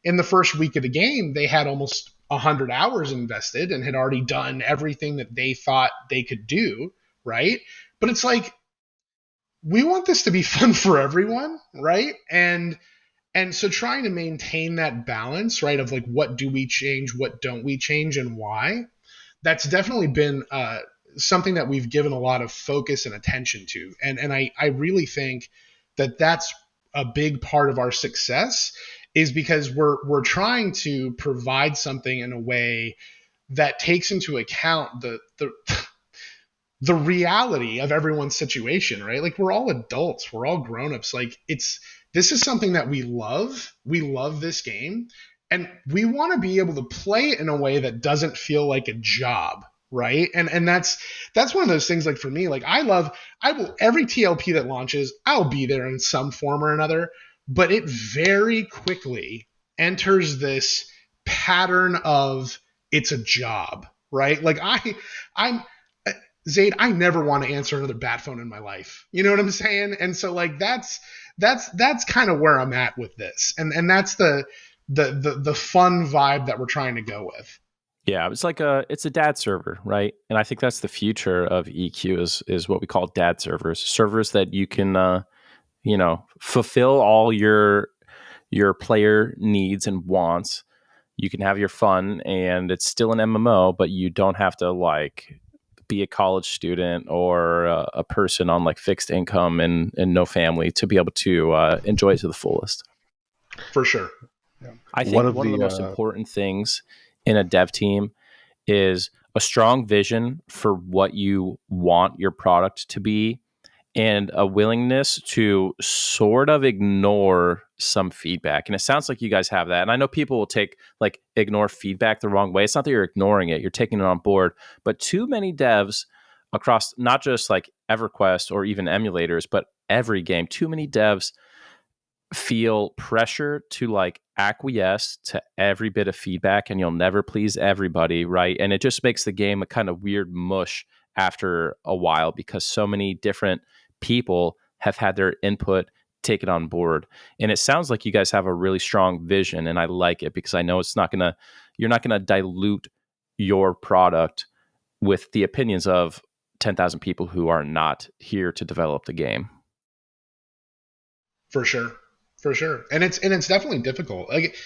in the first week of the game they had almost 100 hours invested and had already done everything that they thought they could do, right? But it's like we want this to be fun for everyone, right? And so trying to maintain that balance, right, of like what do we change, what don't we change, and why, that's definitely been something that we've given a lot of focus and attention to. And I really think that that's a big part of our success is because we're trying to provide something in a way that takes into account the reality of everyone's situation, right? Like we're all adults, we're all grown-ups. Like this is something that we love. We love this game, and we want to be able to play it in a way that doesn't feel like a job, right? And that's one of those things. Like for me, like I will every TLP that launches, I'll be there in some form or another, but it very quickly enters this pattern of it's a job, right? Like I'm Zaide, I never want to answer another bat phone in my life. You know what I'm saying? And so like that's kind of where I'm at with this. And that's the fun vibe that we're trying to go with. Yeah, it's a dad server, right? And I think that's the future of EQ is what we call dad servers that you can fulfill all your player needs and wants. You can have your fun, and it's still an MMO, but you don't have to like be a college student or a person on like fixed income and no family to be able to enjoy it to the fullest. For sure. Yeah. I think one of the most important things in a dev team is a strong vision for what you want your product to be and a willingness to sort of ignore some feedback. And it sounds like you guys have that. And I know people will ignore feedback the wrong way. It's not that you're ignoring it, you're taking it on board. But too many devs across not just like EverQuest or even emulators, but every game, too many devs feel pressure to like acquiesce to every bit of feedback, and you'll never please everybody, right? And it just makes the game a kind of weird mush after a while because so many different people have had their input taken on board. And it sounds like you guys have a really strong vision, and I like it because I know you're not gonna dilute your product with the opinions of 10,000 people who are not here to develop the game. For sure. And it's definitely difficult. Like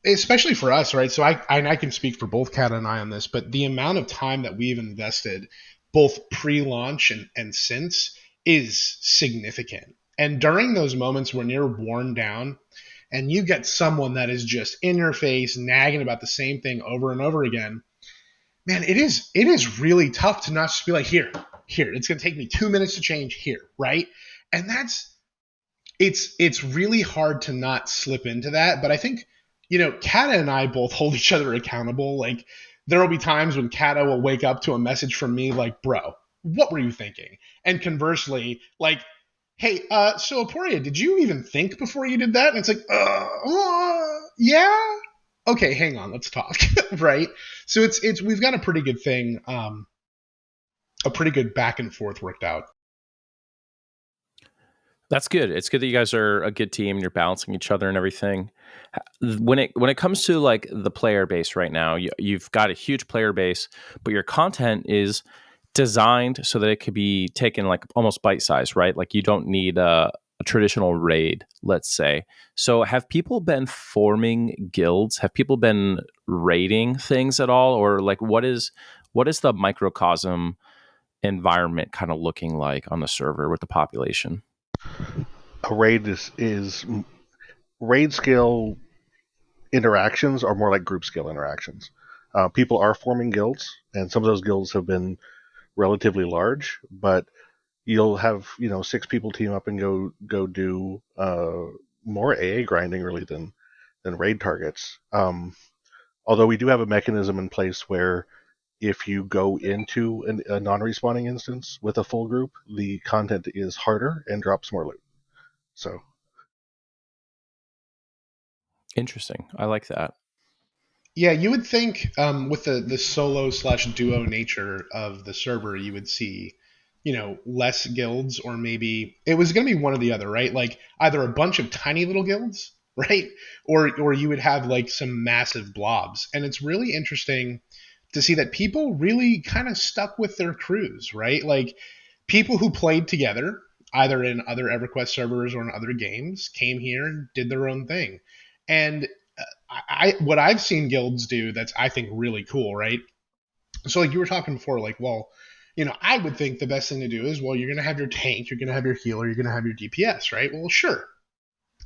especially for us, right? So I can speak for both Kat and I on this, but the amount of time that we've invested both pre-launch and since is significant. And during those moments when you're worn down and you get someone that is just in your face nagging about the same thing over and over again, man, it is really tough to not just be like, here, it's going to take me 2 minutes to change here, right? And it's really hard to not slip into that. But I think, Kata and I both hold each other accountable. Like there will be times when Kata will wake up to a message from me like, bro, what were you thinking? And conversely, like, hey, so Aporia, did you even think before you did that? And it's like, yeah. Okay, hang on, let's talk. Right? So it's we've got a pretty good thing, a pretty good back and forth worked out. That's good. It's good that you guys are a good team and you're balancing each other and everything. When it comes to like the player base right now, you've got a huge player base, but your content is designed so that it could be taken like almost bite size, right? Like you don't need a traditional raid, let's say. So have people been forming guilds? Have people been raiding things at all? Or like what is the microcosm environment kind of looking like on the server with the population? A raid is raid scale interactions are more like group scale interactions. People are forming guilds, and some of those guilds have been relatively large, but you'll have 6 people team up and go do more AA grinding really than raid targets. Although we do have a mechanism in place where if you go into a non-respawning instance with a full group, the content is harder and drops more loot. So Interesting. I like that. Yeah, you would think with the solo/duo nature of the server, you would see, less guilds, or maybe it was going to be one or the other, right? Like either a bunch of tiny little guilds, right, or you would have like some massive blobs. And it's really interesting to see that people really kind of stuck with their crews, right? Like people who played together, either in other EverQuest servers or in other games, came here and did their own thing. And what I've seen guilds do that's I think really cool, right? So like you were talking before, like, well, I would think the best thing to do is, well, you're gonna have your tank, you're gonna have your healer, you're gonna have your DPS, right? Well, sure,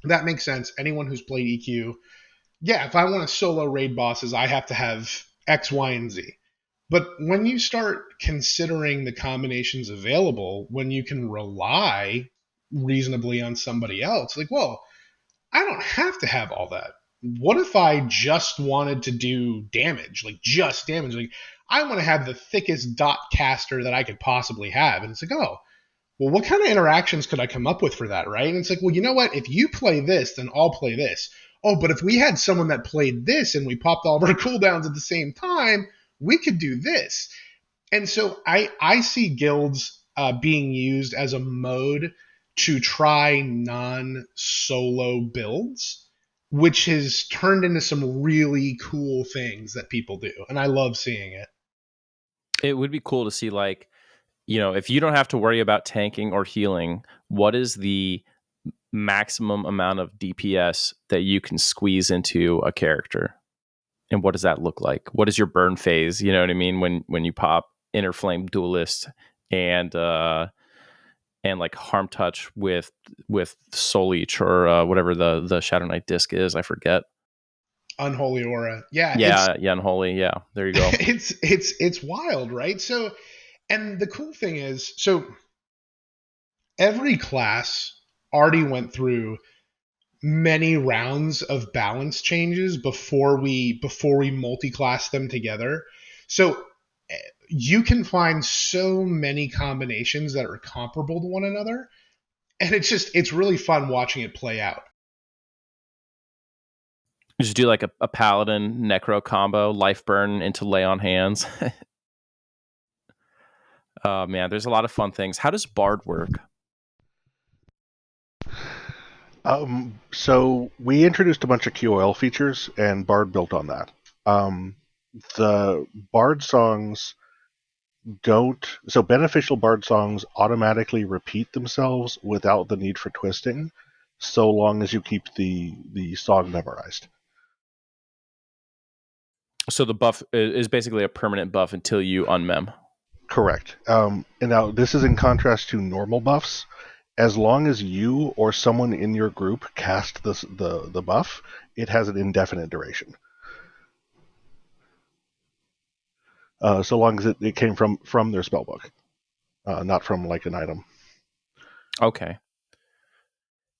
that makes sense. Anyone who's played EQ, yeah, if I want to solo raid bosses, I have to have X, Y, and Z. But when you start considering the combinations available, when you can rely reasonably on somebody else, like, well, I don't have to have all that. What if I just wanted to do damage, like just damage? Like I want to have the thickest dot caster that I could possibly have. And it's like, oh, well, what kind of interactions could I come up with for that, right? And it's like, well, you know what? If you play this, then I'll play this. Oh, but if we had someone that played this and we popped all of our cooldowns at the same time, we could do this. And so I see guilds being used as a mode to try non-solo builds, which has turned into some really cool things that people do, and I love seeing it. It would be cool to see, like, if you don't have to worry about tanking or healing, what is the maximum amount of DPS that you can squeeze into a character? And what does that look like? What is your burn phase? You know what I mean? When you pop Inner Flame Duelist and like Harm Touch with Soul Leech, or whatever the Shadow Knight disc is, I forget. Unholy Aura. Yeah, Unholy. Yeah, there you go. it's wild, right? So, and the cool thing is, so every class already went through many rounds of balance changes before we multi-class them together. So you can find so many combinations that are comparable to one another, and it's really fun watching it play out. Just do like a Paladin Necro combo, Life Burn into Lay on Hands. Oh man, there's a lot of fun things. How does Bard work? So we introduced a bunch of QOL features, and Bard built on that. The Bard songs don't. So beneficial Bard songs automatically repeat themselves without the need for twisting, so long as you keep the song memorized. So the buff is basically a permanent buff until you unmem. Correct. And now this is in contrast to normal buffs. As long as you or someone in your group cast the buff, it has an indefinite duration. So long as it came from their spellbook, not from like an item. Okay.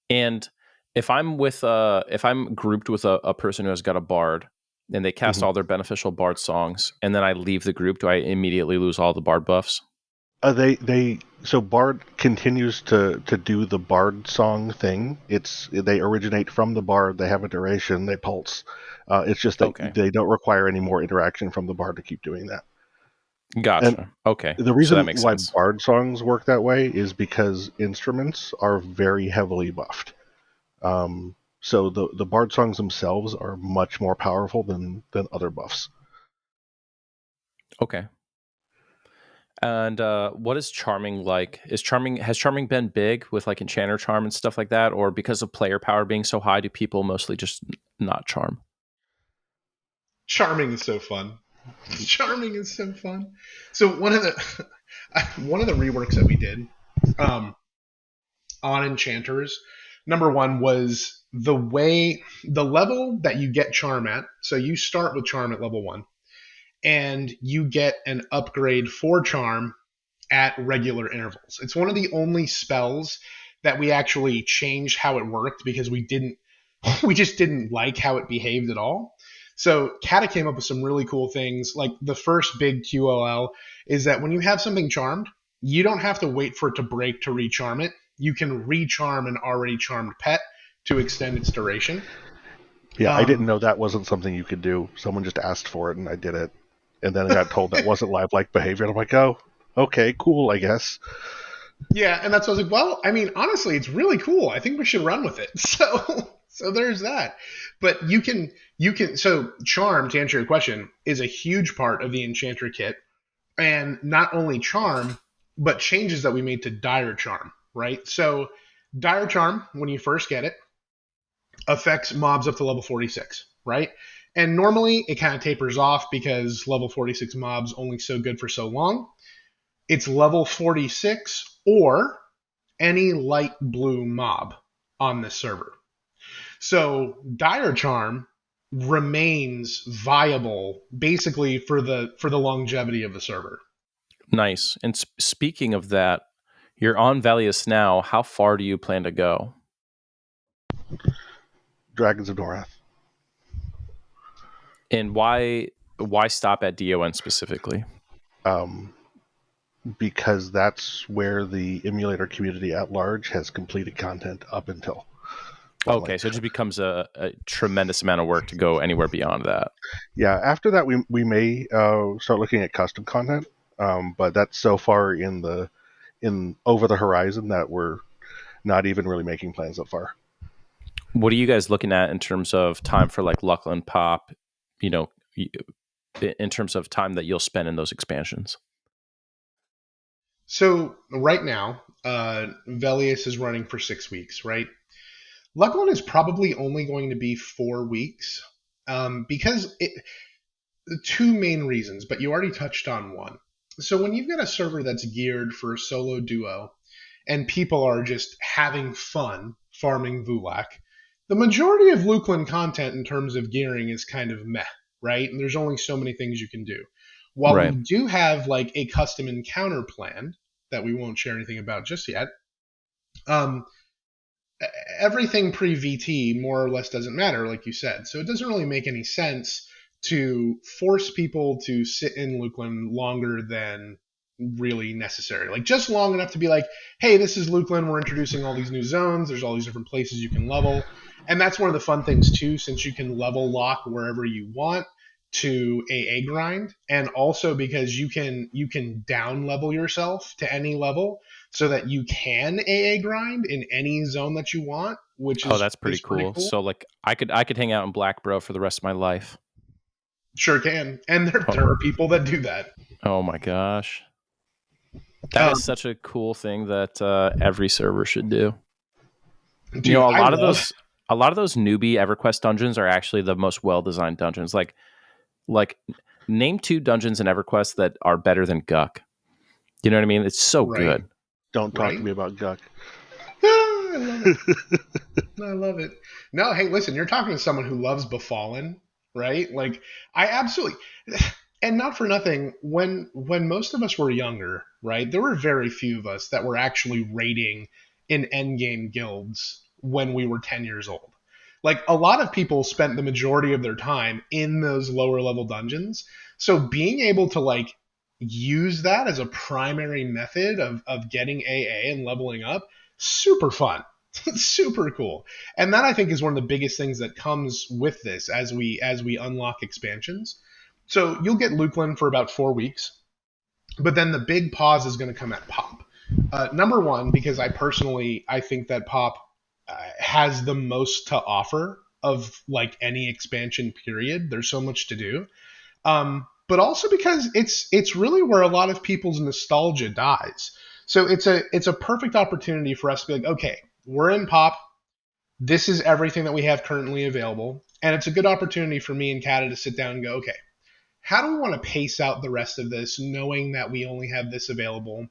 And if I'm grouped with a person who has got a bard, and they cast all their beneficial bard songs, and then I leave the group, do I immediately lose all the bard buffs? So Bard continues to do the Bard song thing. They originate from the Bard. They have a duration. They pulse. It's just that they don't require any more interaction from the Bard to keep doing that. Gotcha. And okay. The reason that makes why sense. Bard songs work that way is because instruments are very heavily buffed. So the Bard songs themselves are much more powerful than other buffs. Okay. And what is Charming like? Has Charming been big with like Enchanter Charm and stuff like that, or because of player power being so high, do people mostly just not charm? Charming is so fun. Charming is so fun. So one of the reworks that we did um, on enchanters, number one was the level that you get charm at. So you start with charm at level 1, and you get an upgrade for charm at regular intervals. It's one of the only spells that we actually changed how it worked because we just didn't like how it behaved at all. So Kata came up with some really cool things. Like the first big QOL is that when you have something charmed, you don't have to wait for it to break to recharm it. You can recharm an already charmed pet to extend its duration. Yeah, I didn't know that wasn't something you could do. Someone just asked for it, and I did it. And then I got told that wasn't live-like behavior, and I'm like, oh, okay, cool, I guess. Yeah, and that's what I was like, well, I mean, honestly, it's really cool. I think we should run with it. So there's that. But so Charm, to answer your question, is a huge part of the Enchanter kit. And not only Charm, but changes that we made to Dire Charm, right? So Dire Charm, when you first get it, affects mobs up to level 46, right? And normally it kind of tapers off because level 46 mobs only so good for so long. It's level 46 or any light blue mob on this server. So Dire Charm remains viable basically for the longevity of the server. Nice. And speaking of that, you're on Valius now. How far do you plan to go? Dragons of Norath. And why stop at DON specifically? Because that's where the emulator community at large has completed content up until. Okay, so it just becomes a tremendous amount of work to go anywhere beyond that. Yeah, after that we may start looking at custom content, but that's so far in over the horizon that we're not even really making plans that far. What are you guys looking at in terms of time for like Luckland Pop, in terms of time that you'll spend in those expansions? So right now, Velius is running for 6 weeks, right? Luckland is probably only going to be 4 weeks because two main reasons, but you already touched on one. So when you've got a server that's geared for a solo duo and people are just having fun farming Vulak, the majority of Lukeland content in terms of gearing is kind of meh, right? And there's only so many things you can do. While Right. we do have like a custom encounter plan that we won't share anything about just yet, everything pre-VT more or less doesn't matter, like you said. So it doesn't really make any sense to force people to sit in Lukeland longer than really necessary. Like just long enough to be like, hey, this is Lukeland. We're introducing all these new zones. There's all these different places you can level. And that's one of the fun things too, since you can level lock wherever you want to AA grind, and also because you can down level yourself to any level so that you can AA grind in any zone that you want, which is that's pretty cool. So like I could hang out in Black Bro for the rest of my life. Sure can. And there are people that do that. Oh my gosh. That is such a cool thing that every server should do. Dude, a lot of those newbie EverQuest dungeons are actually the most well-designed dungeons. Like name 2 dungeons in EverQuest that are better than Guck. You know what I mean? It's so good. Don't talk to me about Guck. I love it. I love it. No, hey, listen, you're talking to someone who loves Befallen, right? Like, I absolutely, and not for nothing, when most of us were younger, right, there were very few of us that were actually raiding in endgame guilds when we were 10 years old. Like, a lot of people spent the majority of their time in those lower level dungeons. So being able to, like, use that as a primary method of getting AA and leveling up, super fun. Super cool. And that I think is one of the biggest things that comes with this as we unlock expansions. So you'll get Lukeland for about 4 weeks, but then the big pause is going to come at Pop. Number one, because I think that Pop has the most to offer of like any expansion period. There's so much to do. But also because it's really where a lot of people's nostalgia dies. So it's a perfect opportunity for us to be like, okay, we're in Pop. This is everything that we have currently available. And it's a good opportunity for me and Kata to sit down and go, okay, how do we want to pace out the rest of this, knowing that we only have this available?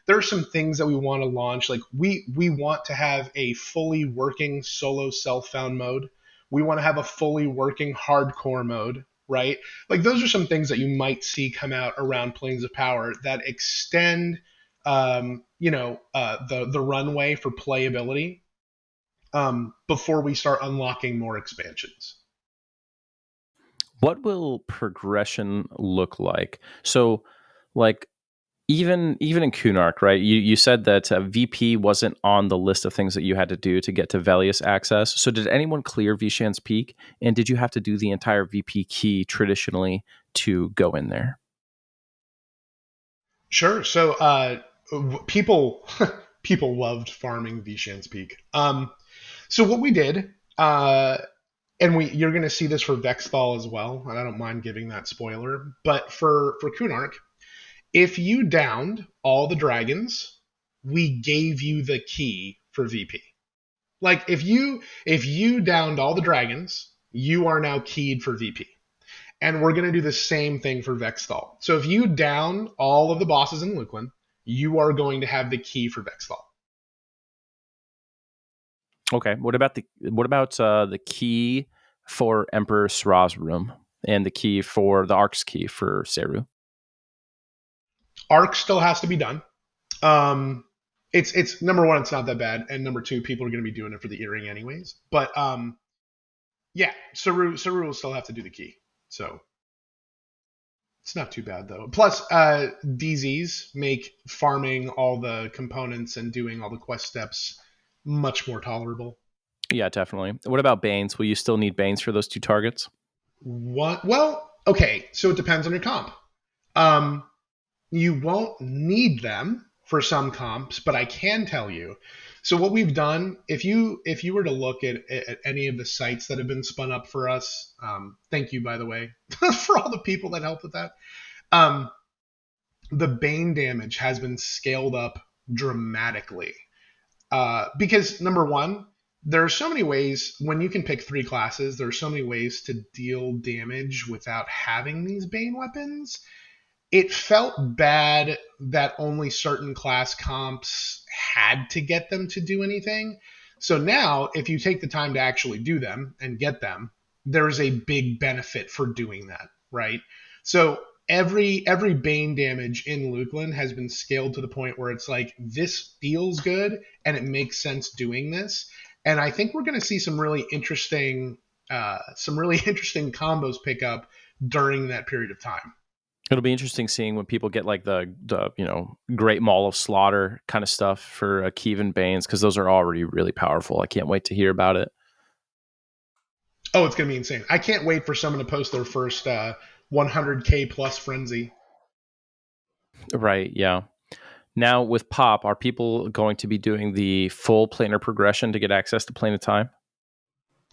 There are some things that we want to launch. Like we want to have a fully working solo self-found mode. We want to have a fully working hardcore mode, right? Like those are some things that you might see come out around Planes of Power that extend the runway for playability before we start unlocking more expansions. What will progression look like? So, like, even in Kunark, right? You said that VP wasn't on the list of things that you had to do to get to Velius access. So did anyone clear Vishan's Peak? And did you have to do the entire VP key traditionally to go in there? Sure. So people people loved farming Vishan's Peak. So what we did, and you're going to see this for Vexthal as well, and I don't mind giving that spoiler. But for Kunark, if you downed all the dragons, we gave you the key for VP. Like if you downed all the dragons, you are now keyed for VP. And we're going to do the same thing for Vexthal. So if you down all of the bosses in Luklin, you are going to have the key for Vexthal. Okay. What about the key for Emperor Sra's room and the key for the Ark's key for Seru? Arc still has to be done. It's number one, it's not that bad, and number two, people are going to be doing it for the earring anyways. But yeah, Seru will still have to do the key, so it's not too bad though. Plus, DZs make farming all the components and doing all the quest steps much more tolerable. Yeah, definitely. What about Banes? Will you still need Banes for those two targets? What? Well, okay, so it depends on your comp. Um, you won't need them for some comps, but I can tell you. So what we've done, if you were to look at any of the sites that have been spun up for us, thank you by the way for all the people that helped with that. Um, the Bane damage has been scaled up dramatically because number one, there are so many ways when you can pick three classes. There are so many ways to deal damage without having these Bane weapons. It felt bad that only certain class comps had to get them to do anything. So now, if you take the time to actually do them and get them, there's a big benefit for doing that, right? So every Bane damage in Luklin has been scaled to the point where it's like this feels good and it makes sense doing this. And I think we're going to see some really interesting combos pick up during that period of time. It'll be interesting seeing when people get like the Great Maul of Slaughter kind of stuff for Kievan Banes, because those are already really powerful. I can't wait to hear about it. Oh, it's going to be insane. I can't wait for someone to post their first 100K plus frenzy. Right, yeah. Now with Pop, are people going to be doing the full planar progression to get access to Plane of Time?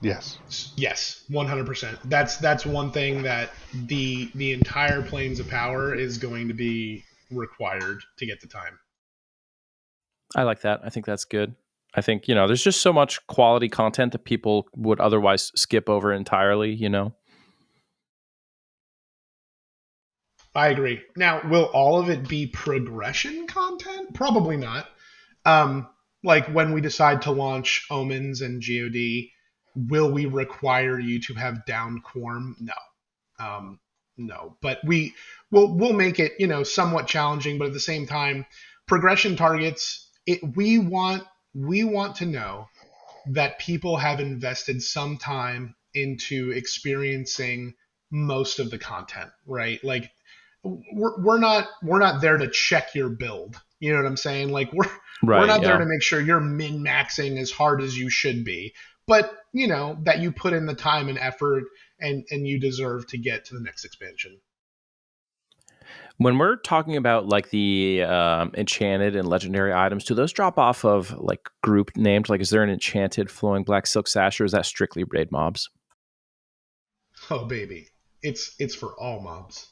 Yes. Yes, 100%. That's one thing that the entire Planes of Power is going to be required to get the time. I like that. I think that's good. I think, there's just so much quality content that people would otherwise skip over entirely, I agree. Now, will all of it be progression content? Probably not. Like when we decide to launch Omens and GOD, will we require you to have down Quorum? No. No. But we'll make it, somewhat challenging, but at the same time, progression targets, we want to know that people have invested some time into experiencing most of the content, right? Like we're not there to check your build. You know what I'm saying? Like we're not there to make sure you're min maxing as hard as you should be, but that you put in the time and effort and you deserve to get to the next expansion. When we're talking about like the enchanted and legendary items, do those drop off of like group named? Like, is there an enchanted flowing black silk sash, or is that strictly raid mobs? Oh baby, it's for all mobs.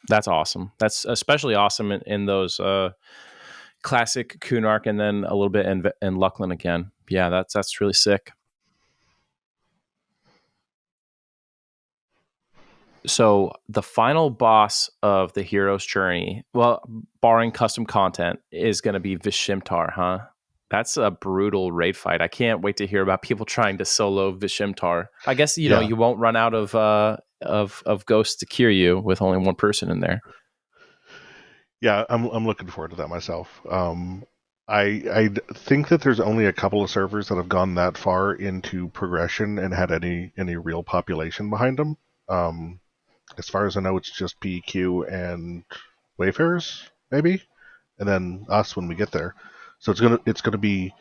That's awesome. That's especially awesome in those classic Kunark and then a little bit in Luklin again. Yeah, that's really sick. So the final boss of the hero's journey, well, barring custom content, is going to be Vishimtar, huh? That's a brutal raid fight. I can't wait to hear about people trying to solo Vishimtar. I guess you won't run out of ghosts to cure you with only one person in there. Yeah, I'm looking forward to that myself. I think that there's only a couple of servers that have gone that far into progression and had any real population behind them. Um, as far as I know, it's just PEQ and Wayfarers, maybe, and then us when we get there. So it's gonna be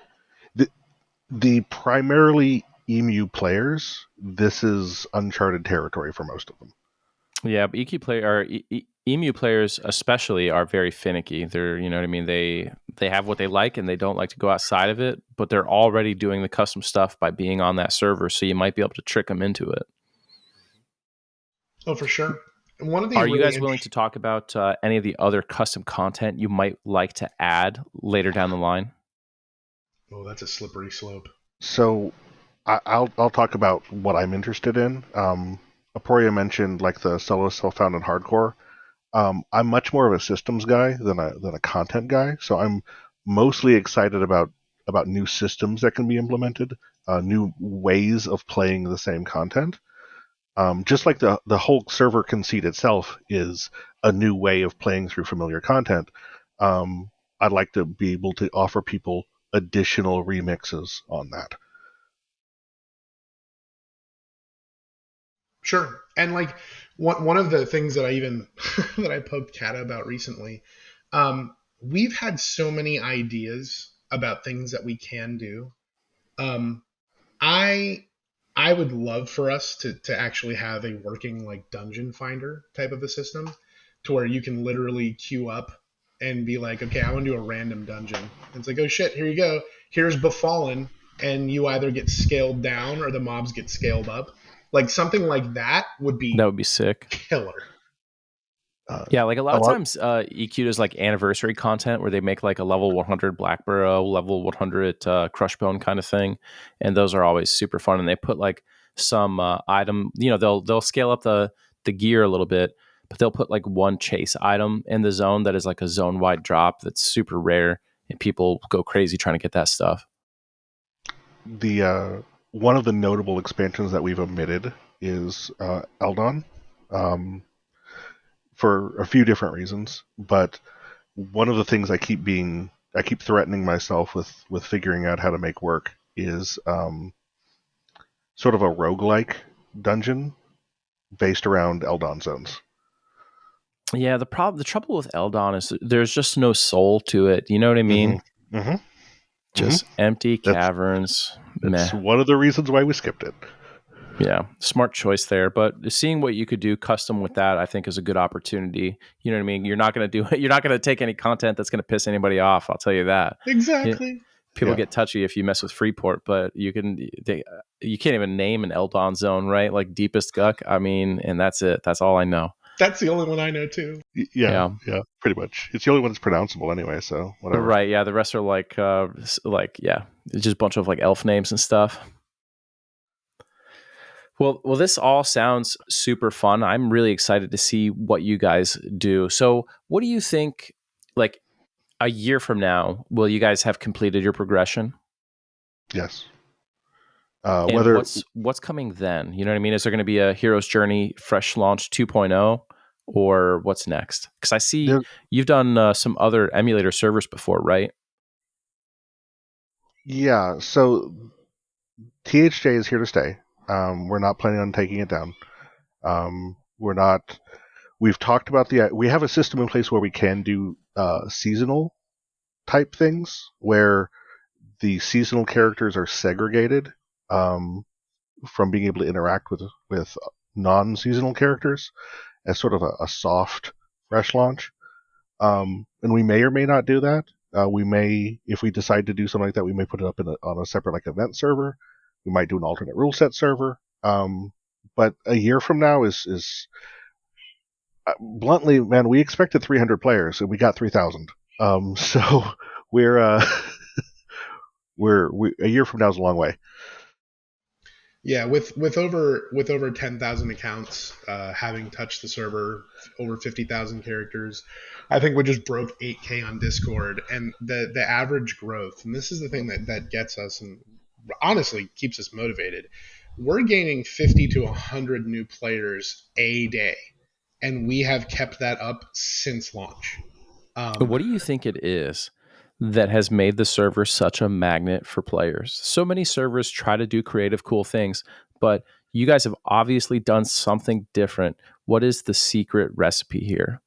the primarily EMU players. This is uncharted territory for most of them. Yeah, but EMU players especially are very finicky. They're, you know what I mean. They have what they like, and they don't like to go outside of it. But they're already doing the custom stuff by being on that server, so you might be able to trick them into it. Oh, for sure. And one of the Are you really guys willing to talk about any of the other custom content you might like to add later down the line? oh, that's a slippery slope. So I'll talk about what I'm interested in. Aporia mentioned like the solo self-founded hardcore. I'm much more of a systems guy than a content guy, so I'm mostly excited about new systems that can be implemented, new ways of playing the same content. Just like the whole server conceit itself is a new way of playing through familiar content. Um, I'd like to be able to offer people additional remixes on that. Sure. And like one of the things that I even that I poked Kata about recently, we've had so many ideas about things that we can do. Um, I I would love for us to actually have a working like dungeon finder type of a system to where you can literally queue up and be like, okay, I want to do a random dungeon. And it's like, oh shit, here you go. Here's Befallen, and you either get scaled down or the mobs get scaled up. Like something like that would That be would be sick. killer. Uh, Yeah, like a lot a of lot. times EQ does like anniversary content where they make like a level 100 Black Burrow, level 100 Crushbone kind of thing, and those are always super fun. And they put like some item, you know, they'll scale up the gear a little bit, but they'll put like one chase item in the zone that is like a zone wide drop that's super rare, and people go crazy trying to get that stuff. The One of the notable expansions that we've omitted is Eldon, um, for a few different reasons. But one of the things I keep threatening myself with figuring out how to make work is sort of a roguelike dungeon based around Eldon zones. Yeah, the trouble with Eldon is there's just no soul to it. You know what I Mm-hmm. mean? Mm-hmm. Mm-hmm. Just empty That's caverns. that's Meh. one of the reasons why we skipped it. Yeah, smart choice there. But seeing what you could do custom with that, I think, is a good opportunity. You know what I mean? You're not going to do you're not going to take any content that's going to piss anybody off. I'll tell you that. Yeah, Exactly. people Yeah. get touchy if you mess with Freeport, but you can't even name an Eldon zone, right? Like deepest guck. I mean, and that's it. That's all I know. That's the only one I know too. Yeah. Yeah. Yeah. Pretty much. It's the only one that's pronounceable anyway. So whatever. Right. Yeah. The rest are like yeah, it's just a bunch of like elf names and stuff. Well, this all sounds super fun. I'm really excited to see what you guys do. So, what do you think? Like a year from now, will you guys have completed your progression? Yes. And Whether what's coming then? You know what I mean? Is there going to be a Hero's Journey Fresh Launch 2.0, or what's next? Because I see there, you've done some other emulator servers before, right? yeah. So THJ is here to stay. We're not planning on taking it down. We're not. We've talked about we have a system in place where we can do seasonal type things where the seasonal characters are segregated um, from being able to interact with non-seasonal characters as sort of a soft fresh launch. And we may or may not do that. We may, if we decide to do something like that, we may put it up on a separate like event server. We might do an alternate rule set server. But a year from now is bluntly, man, we expected 300 players and we got 3,000. So we're a year from now is a long way. Yeah, with over 10,000 accounts, having touched the server, over 50,000 characters, I think we just broke 8K on Discord, and the average growth, and this is the thing that gets us and honestly keeps us motivated. We're gaining 50 to 100 new players a day, and we have kept that up since launch. What do you think it is that has made the server such a magnet for players? So many servers try to do creative, cool things, but you guys have obviously done something different. What is the secret recipe here?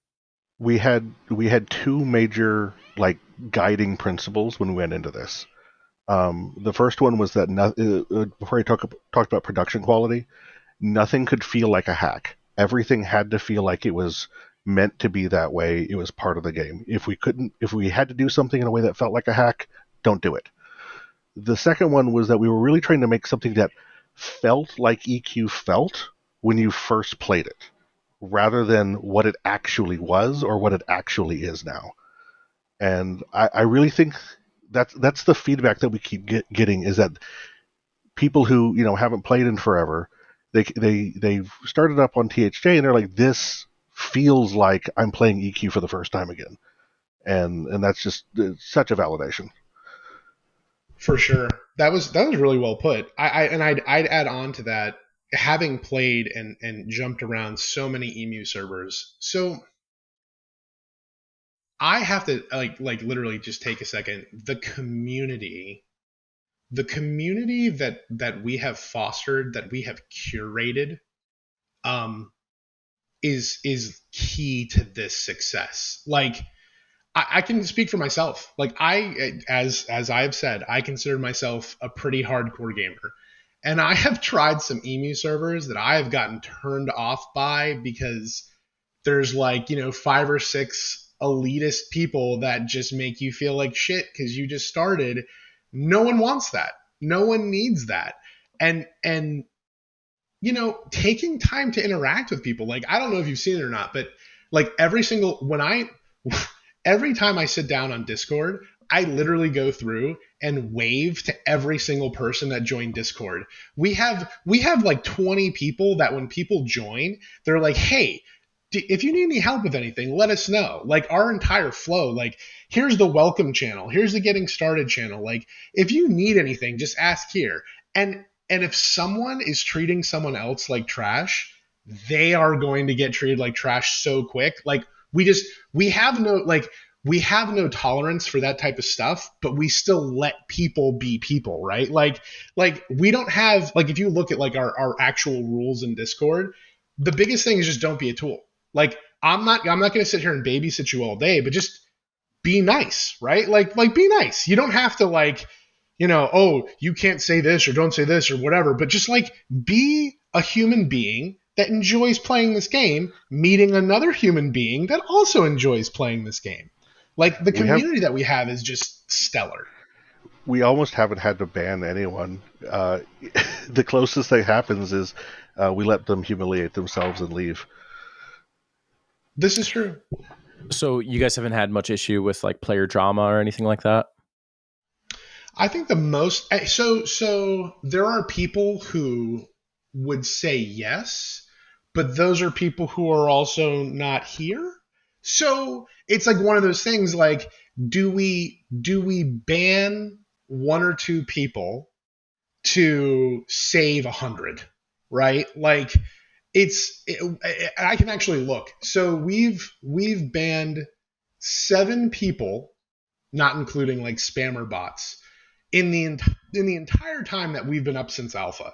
We had two major like guiding principles when we went into this. The first one was that before I talked about production quality, nothing could feel like a hack. Everything had to feel like it was meant to be that way. It was part of the game. If we had to do something in a way that felt like a hack, don't do it. The second one was that we were really trying to make something that felt like EQ felt when you first played it, rather than what it actually was or what it actually is now. And I really think that's the feedback that we keep getting, is that people who haven't played in forever, they've started up on THJ and they're like, this feels like I'm playing EQ for the first time again, and that's just such a validation. For sure. That was really well put. I'd add on to that, having played and jumped around so many EMU servers. So I have to like literally just take a second. The community that we have fostered, that we have curated, um, is key to this success. Like I can speak for myself. Like as I've said, I consider myself a pretty hardcore gamer. And I have tried some EMU servers that I have gotten turned off by because there's like, 5 or 6 elitist people that just make you feel like shit because you just started. No one wants that. No one needs that. And taking time to interact with people, like, I don't know if you've seen it or not, but like every time I sit down on Discord, I literally go through and wave to every single person that joined Discord. We have like 20 people that when people join, they're like, "Hey, if you need any help with anything, let us know." Like our entire flow, like here's the welcome channel, here's the getting started channel. Like if you need anything, just ask here. And if someone is treating someone else like trash, they are going to get treated like trash so quick. Like we have no tolerance for that type of stuff, but we still let people be people, right? Like we don't have, like, if you look at like our actual rules in Discord, the biggest thing is just don't be a tool. Like I'm not going to sit here and babysit you all day, but just be nice, right? Like be nice. You don't have to like, oh, you can't say this or don't say this or whatever, but just like be a human being that enjoys playing this game, meeting another human being that also enjoys playing this game. Like the community that we have is just stellar. We almost haven't had to ban anyone. The closest that happens is we let them humiliate themselves and leave. This is true. So you guys haven't had much issue with like player drama or anything like that? I think the most so there are people who would say yes, but those are people who are also not here. So it's like one of those things, like do we ban 1 or 2 people to save 100, right? Like I can actually look. So we've banned 7 people, not including like spammer bots, in the entire time that we've been up since alpha.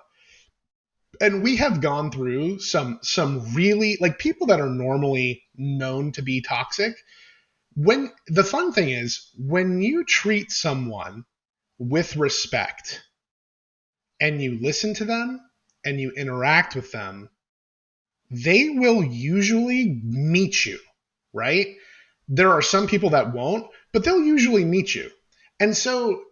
And we have gone through some really, like, people that are normally known to be toxic. When the fun thing is, when you treat someone with respect and you listen to them and you interact with them, they will usually meet you, right? There are some people that won't, but they'll usually meet you. And so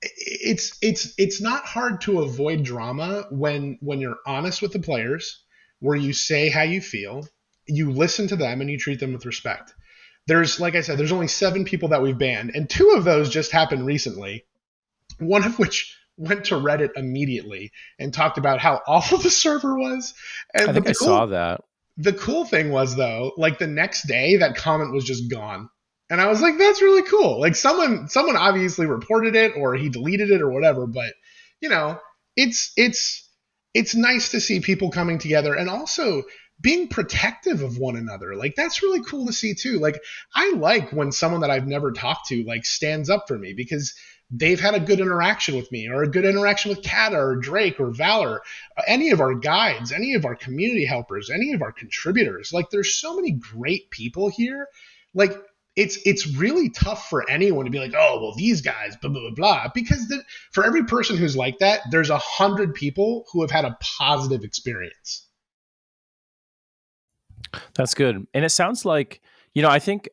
it's not hard to avoid drama when you're honest with the players, where you say how you feel, you listen to them, and you treat them with respect. There's, like I said, there's only 7 people that we've banned, and 2 of those just happened recently. One of which went to Reddit immediately and talked about how awful the server was. And I think I saw that. The cool thing was, though, like the next day, that comment was just gone. And I was like, that's really cool. Like someone obviously reported it, or he deleted it or whatever. But it's nice to see people coming together. And also being protective of one another. Like, that's really cool to see too. Like, I like when someone that I've never talked to like stands up for me because they've had a good interaction with me, or a good interaction with Kata or Drake or Valor, any of our guides, any of our community helpers, any of our contributors. Like, there's so many great people here. Like, it's really tough for anyone to be like, oh, well, these guys, blah, blah, blah, blah. Because for every person who's like that, there's 100 people who have had a positive experience. That's good. And it sounds like, I think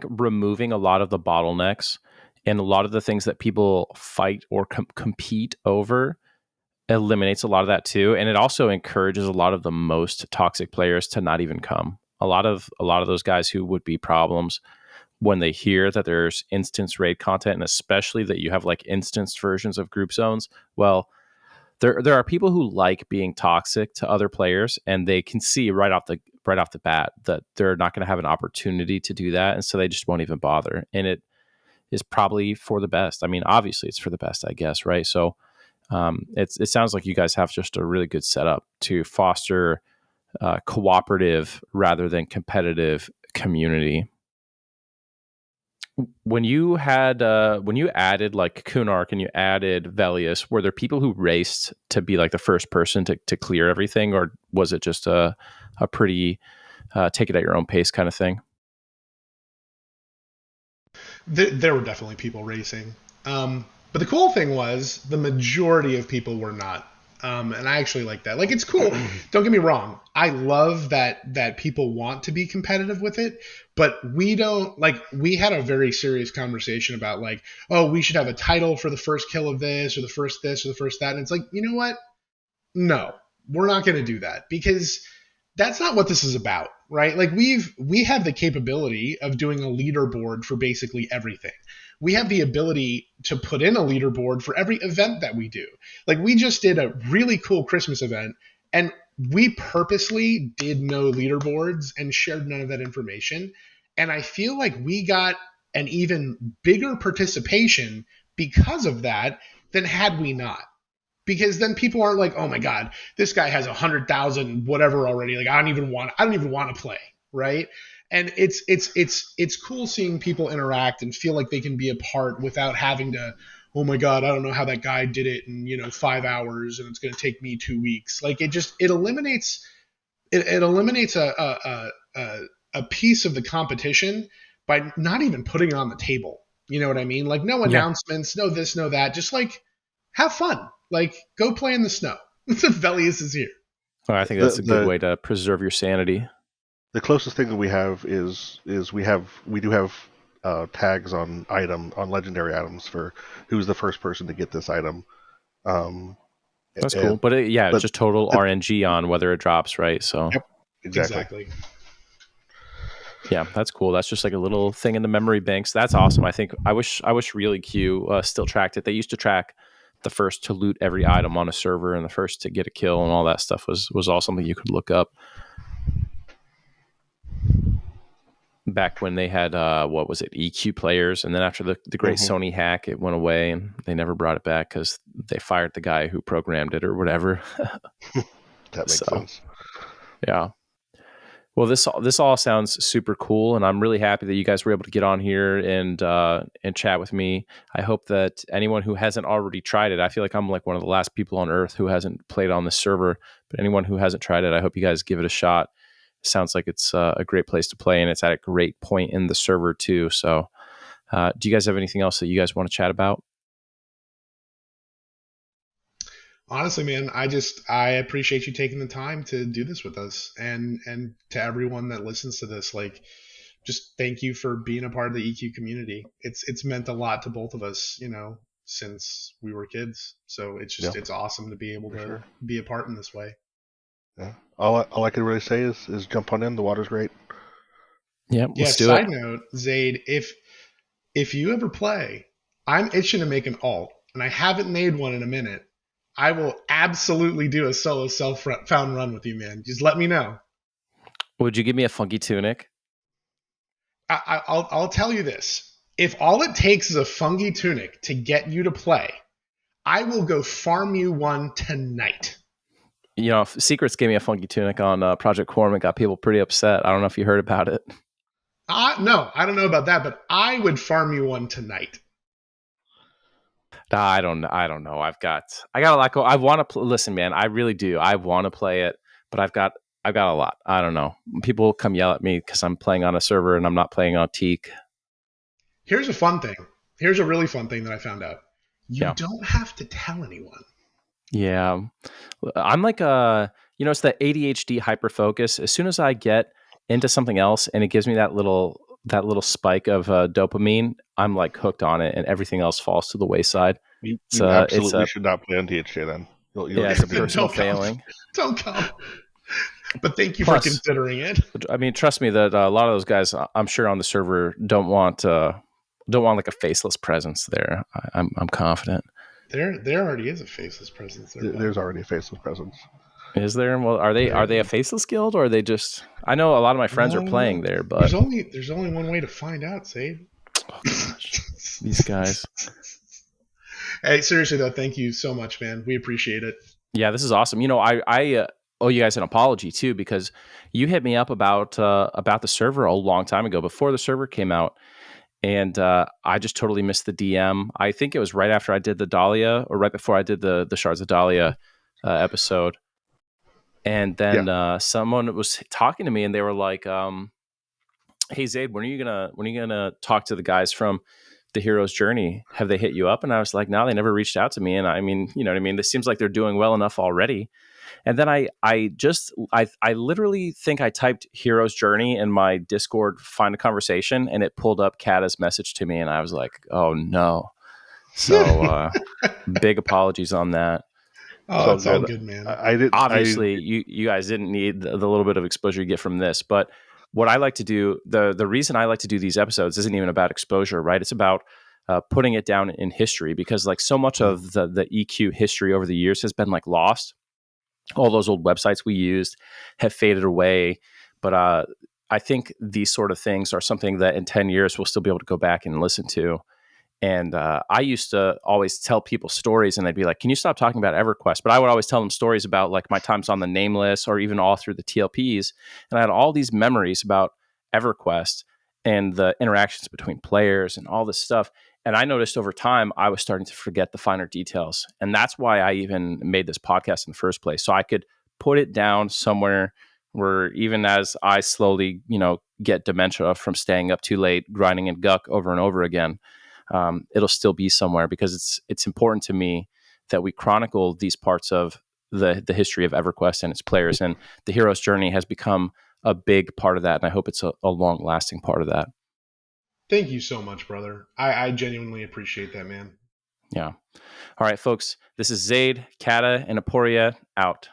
removing a lot of the bottlenecks and a lot of the things that people fight or compete over eliminates a lot of that too. And it also encourages a lot of the most toxic players to not even come. A lot of those guys who would be problems, when they hear that there's instance raid content, and especially that you have like instanced versions of group zones, well, there are people who like being toxic to other players, and they can see right off the bat that they're not going to have an opportunity to do that, and so they just won't even bother. And it is probably for the best. I mean, obviously it's for the best, I guess, right? So it sounds like you guys have just a really good setup to foster cooperative rather than competitive community. When you added like Kunark and you added Velius, were there people who raced to be like the first person to clear everything, or was it just a pretty take it at your own pace kind of thing? There were definitely people racing. But the cool thing was the majority of people were not. And I actually like that. Like, it's cool. Don't get me wrong. I love that people want to be competitive with it, but we don't, like, we had a very serious conversation about like, oh, we should have a title for the first kill of this or the first this or the first that. And it's like, you know what? No, we're not going to do that, because that's not what this is about, right? Like, we have the capability of doing a leaderboard for basically everything. We have the ability to put in a leaderboard for every event that we do. Like, we just did a really cool Christmas event, and we purposely did no leaderboards and shared none of that information. And I feel like we got an even bigger participation because of that than had we not. Because then people aren't like, oh my God, this guy has 100,000 whatever already. Like, I don't even want to play, right? And it's cool seeing people interact and feel like they can be a part without having to, oh my God, I don't know how that guy did it in 5 hours, and it's going to take me 2 weeks. Like, it eliminates a piece of the competition by not even putting it on the table. You know what I mean? Like, no announcements, no this, no that. Just like, have fun. Like, go play in the snow. Velius is here. Well, I think that's a good way to preserve your sanity. The closest thing that we have is we do have tags on legendary items for who's the first person to get this item. That's cool, but just total RNG on whether it drops, right? So yep, exactly. Yeah, that's cool. That's just like a little thing in the memory banks. That's awesome. I think I wish Really Q still tracked it. They used to track the first to loot every item on a server and the first to get a kill, and all that stuff was all something you could look up. Back when they had what was it, EQ players, and then after the great Sony hack, it went away and they never brought it back because they fired the guy who programmed it or whatever. That makes sense. Yeah. Well, this all sounds super cool, and I'm really happy that you guys were able to get on here and chat with me. I hope that anyone who hasn't already tried it, I feel like I'm like one of the last people on earth who hasn't played on this server, but anyone who hasn't tried it, I hope you guys give it a shot. It sounds like it's a great place to play, and it's at a great point in the server too. So do you guys have anything else that you guys want to chat about? Honestly, man, I appreciate you taking the time to do this with us, and to everyone that listens to this, like, just thank you for being a part of the EQ community. It's meant a lot to both of us, since we were kids. So it's awesome to be able to be a part in this way. Yeah. All I can really say is jump on in. The water's great. Yeah. Side note, Zaide, if you ever play, I'm itching to make an alt, and I haven't made one in a minute. I will absolutely do a solo self-found run with you, man. Just let me know. Would you give me a funky tunic? I'll tell you this. If all it takes is a funky tunic to get you to play, I will go farm you one tonight. Secrets gave me a funky tunic on Project Quorum and got people pretty upset. I don't know if you heard about it. No, I don't know about that, but I would farm you one tonight. I don't know. I got a lot. I want to listen, man. I really do. I want to play it, but I've got a lot. I don't know. People come yell at me because I'm playing on a server and I'm not playing on Teak. Here's a fun thing. Here's a really fun thing that I found out. You Yeah. don't have to tell anyone. Yeah. I'm like it's the ADHD hyper focus. As soon as I get into something else and it gives me that little spike of dopamine, I'm like hooked on it, and everything else falls to the wayside. You absolutely should not play on THJ then. It's a personal failing. Don't come. But thank you Plus, for considering it. I mean, trust me that a lot of those guys, I'm sure on the server, don't want like a faceless presence there. I'm confident. There already is a faceless presence there. There's already a faceless presence. Is there? Well, are they a faceless guild, or are they just? I know a lot of my friends are playing there, but there's only one way to find out, Zaide. Oh, gosh. These guys. Hey, seriously though, thank you so much, man. We appreciate it. Yeah, this is awesome. I owe you guys an apology too, because you hit me up about the server a long time ago, before the server came out. And I just totally missed the DM. I think it was right after I did the Dahlia, or right before I did the Shards of Dahlia episode. And then someone was talking to me, and they were like, "Hey Zaide, when are you gonna talk to the guys from the Hero's Journey? Have they hit you up?" And I was like, "No, they never reached out to me." And I mean, you know what I mean? This seems like they're doing well enough already. And then I literally think I typed Hero's Journey in my Discord find a conversation, and it pulled up Kata's message to me, and I was like, oh no. So big apologies on that. Oh, it's all good, man. Obviously, you guys didn't need the little bit of exposure you get from this, but what I like to do, the reason I like to do these episodes isn't even about exposure, right? It's about putting it down in history, because like so much of the EQ history over the years has been like lost. All those old websites we used have faded away. But I think these sort of things are something that in 10 years we'll still be able to go back and listen to. And I used to always tell people stories, and they'd be like, "Can you stop talking about EverQuest?" But I would always tell them stories about like my times on the Nameless, or even all through the TLPs. And I had all these memories about EverQuest and the interactions between players and all this stuff. And I noticed over time, I was starting to forget the finer details. And that's why I even made this podcast in the first place. So I could put it down somewhere where, even as I slowly, get dementia from staying up too late, grinding in Guck over and over again, it'll still be somewhere, because it's important to me that we chronicle these parts of the history of EverQuest and its players. And the Hero's Journey has become a big part of that. And I hope it's a long lasting part of that. Thank you so much, brother. I genuinely appreciate that, man. Yeah. All right, folks. This is Zaide, Kata, and Aporia out.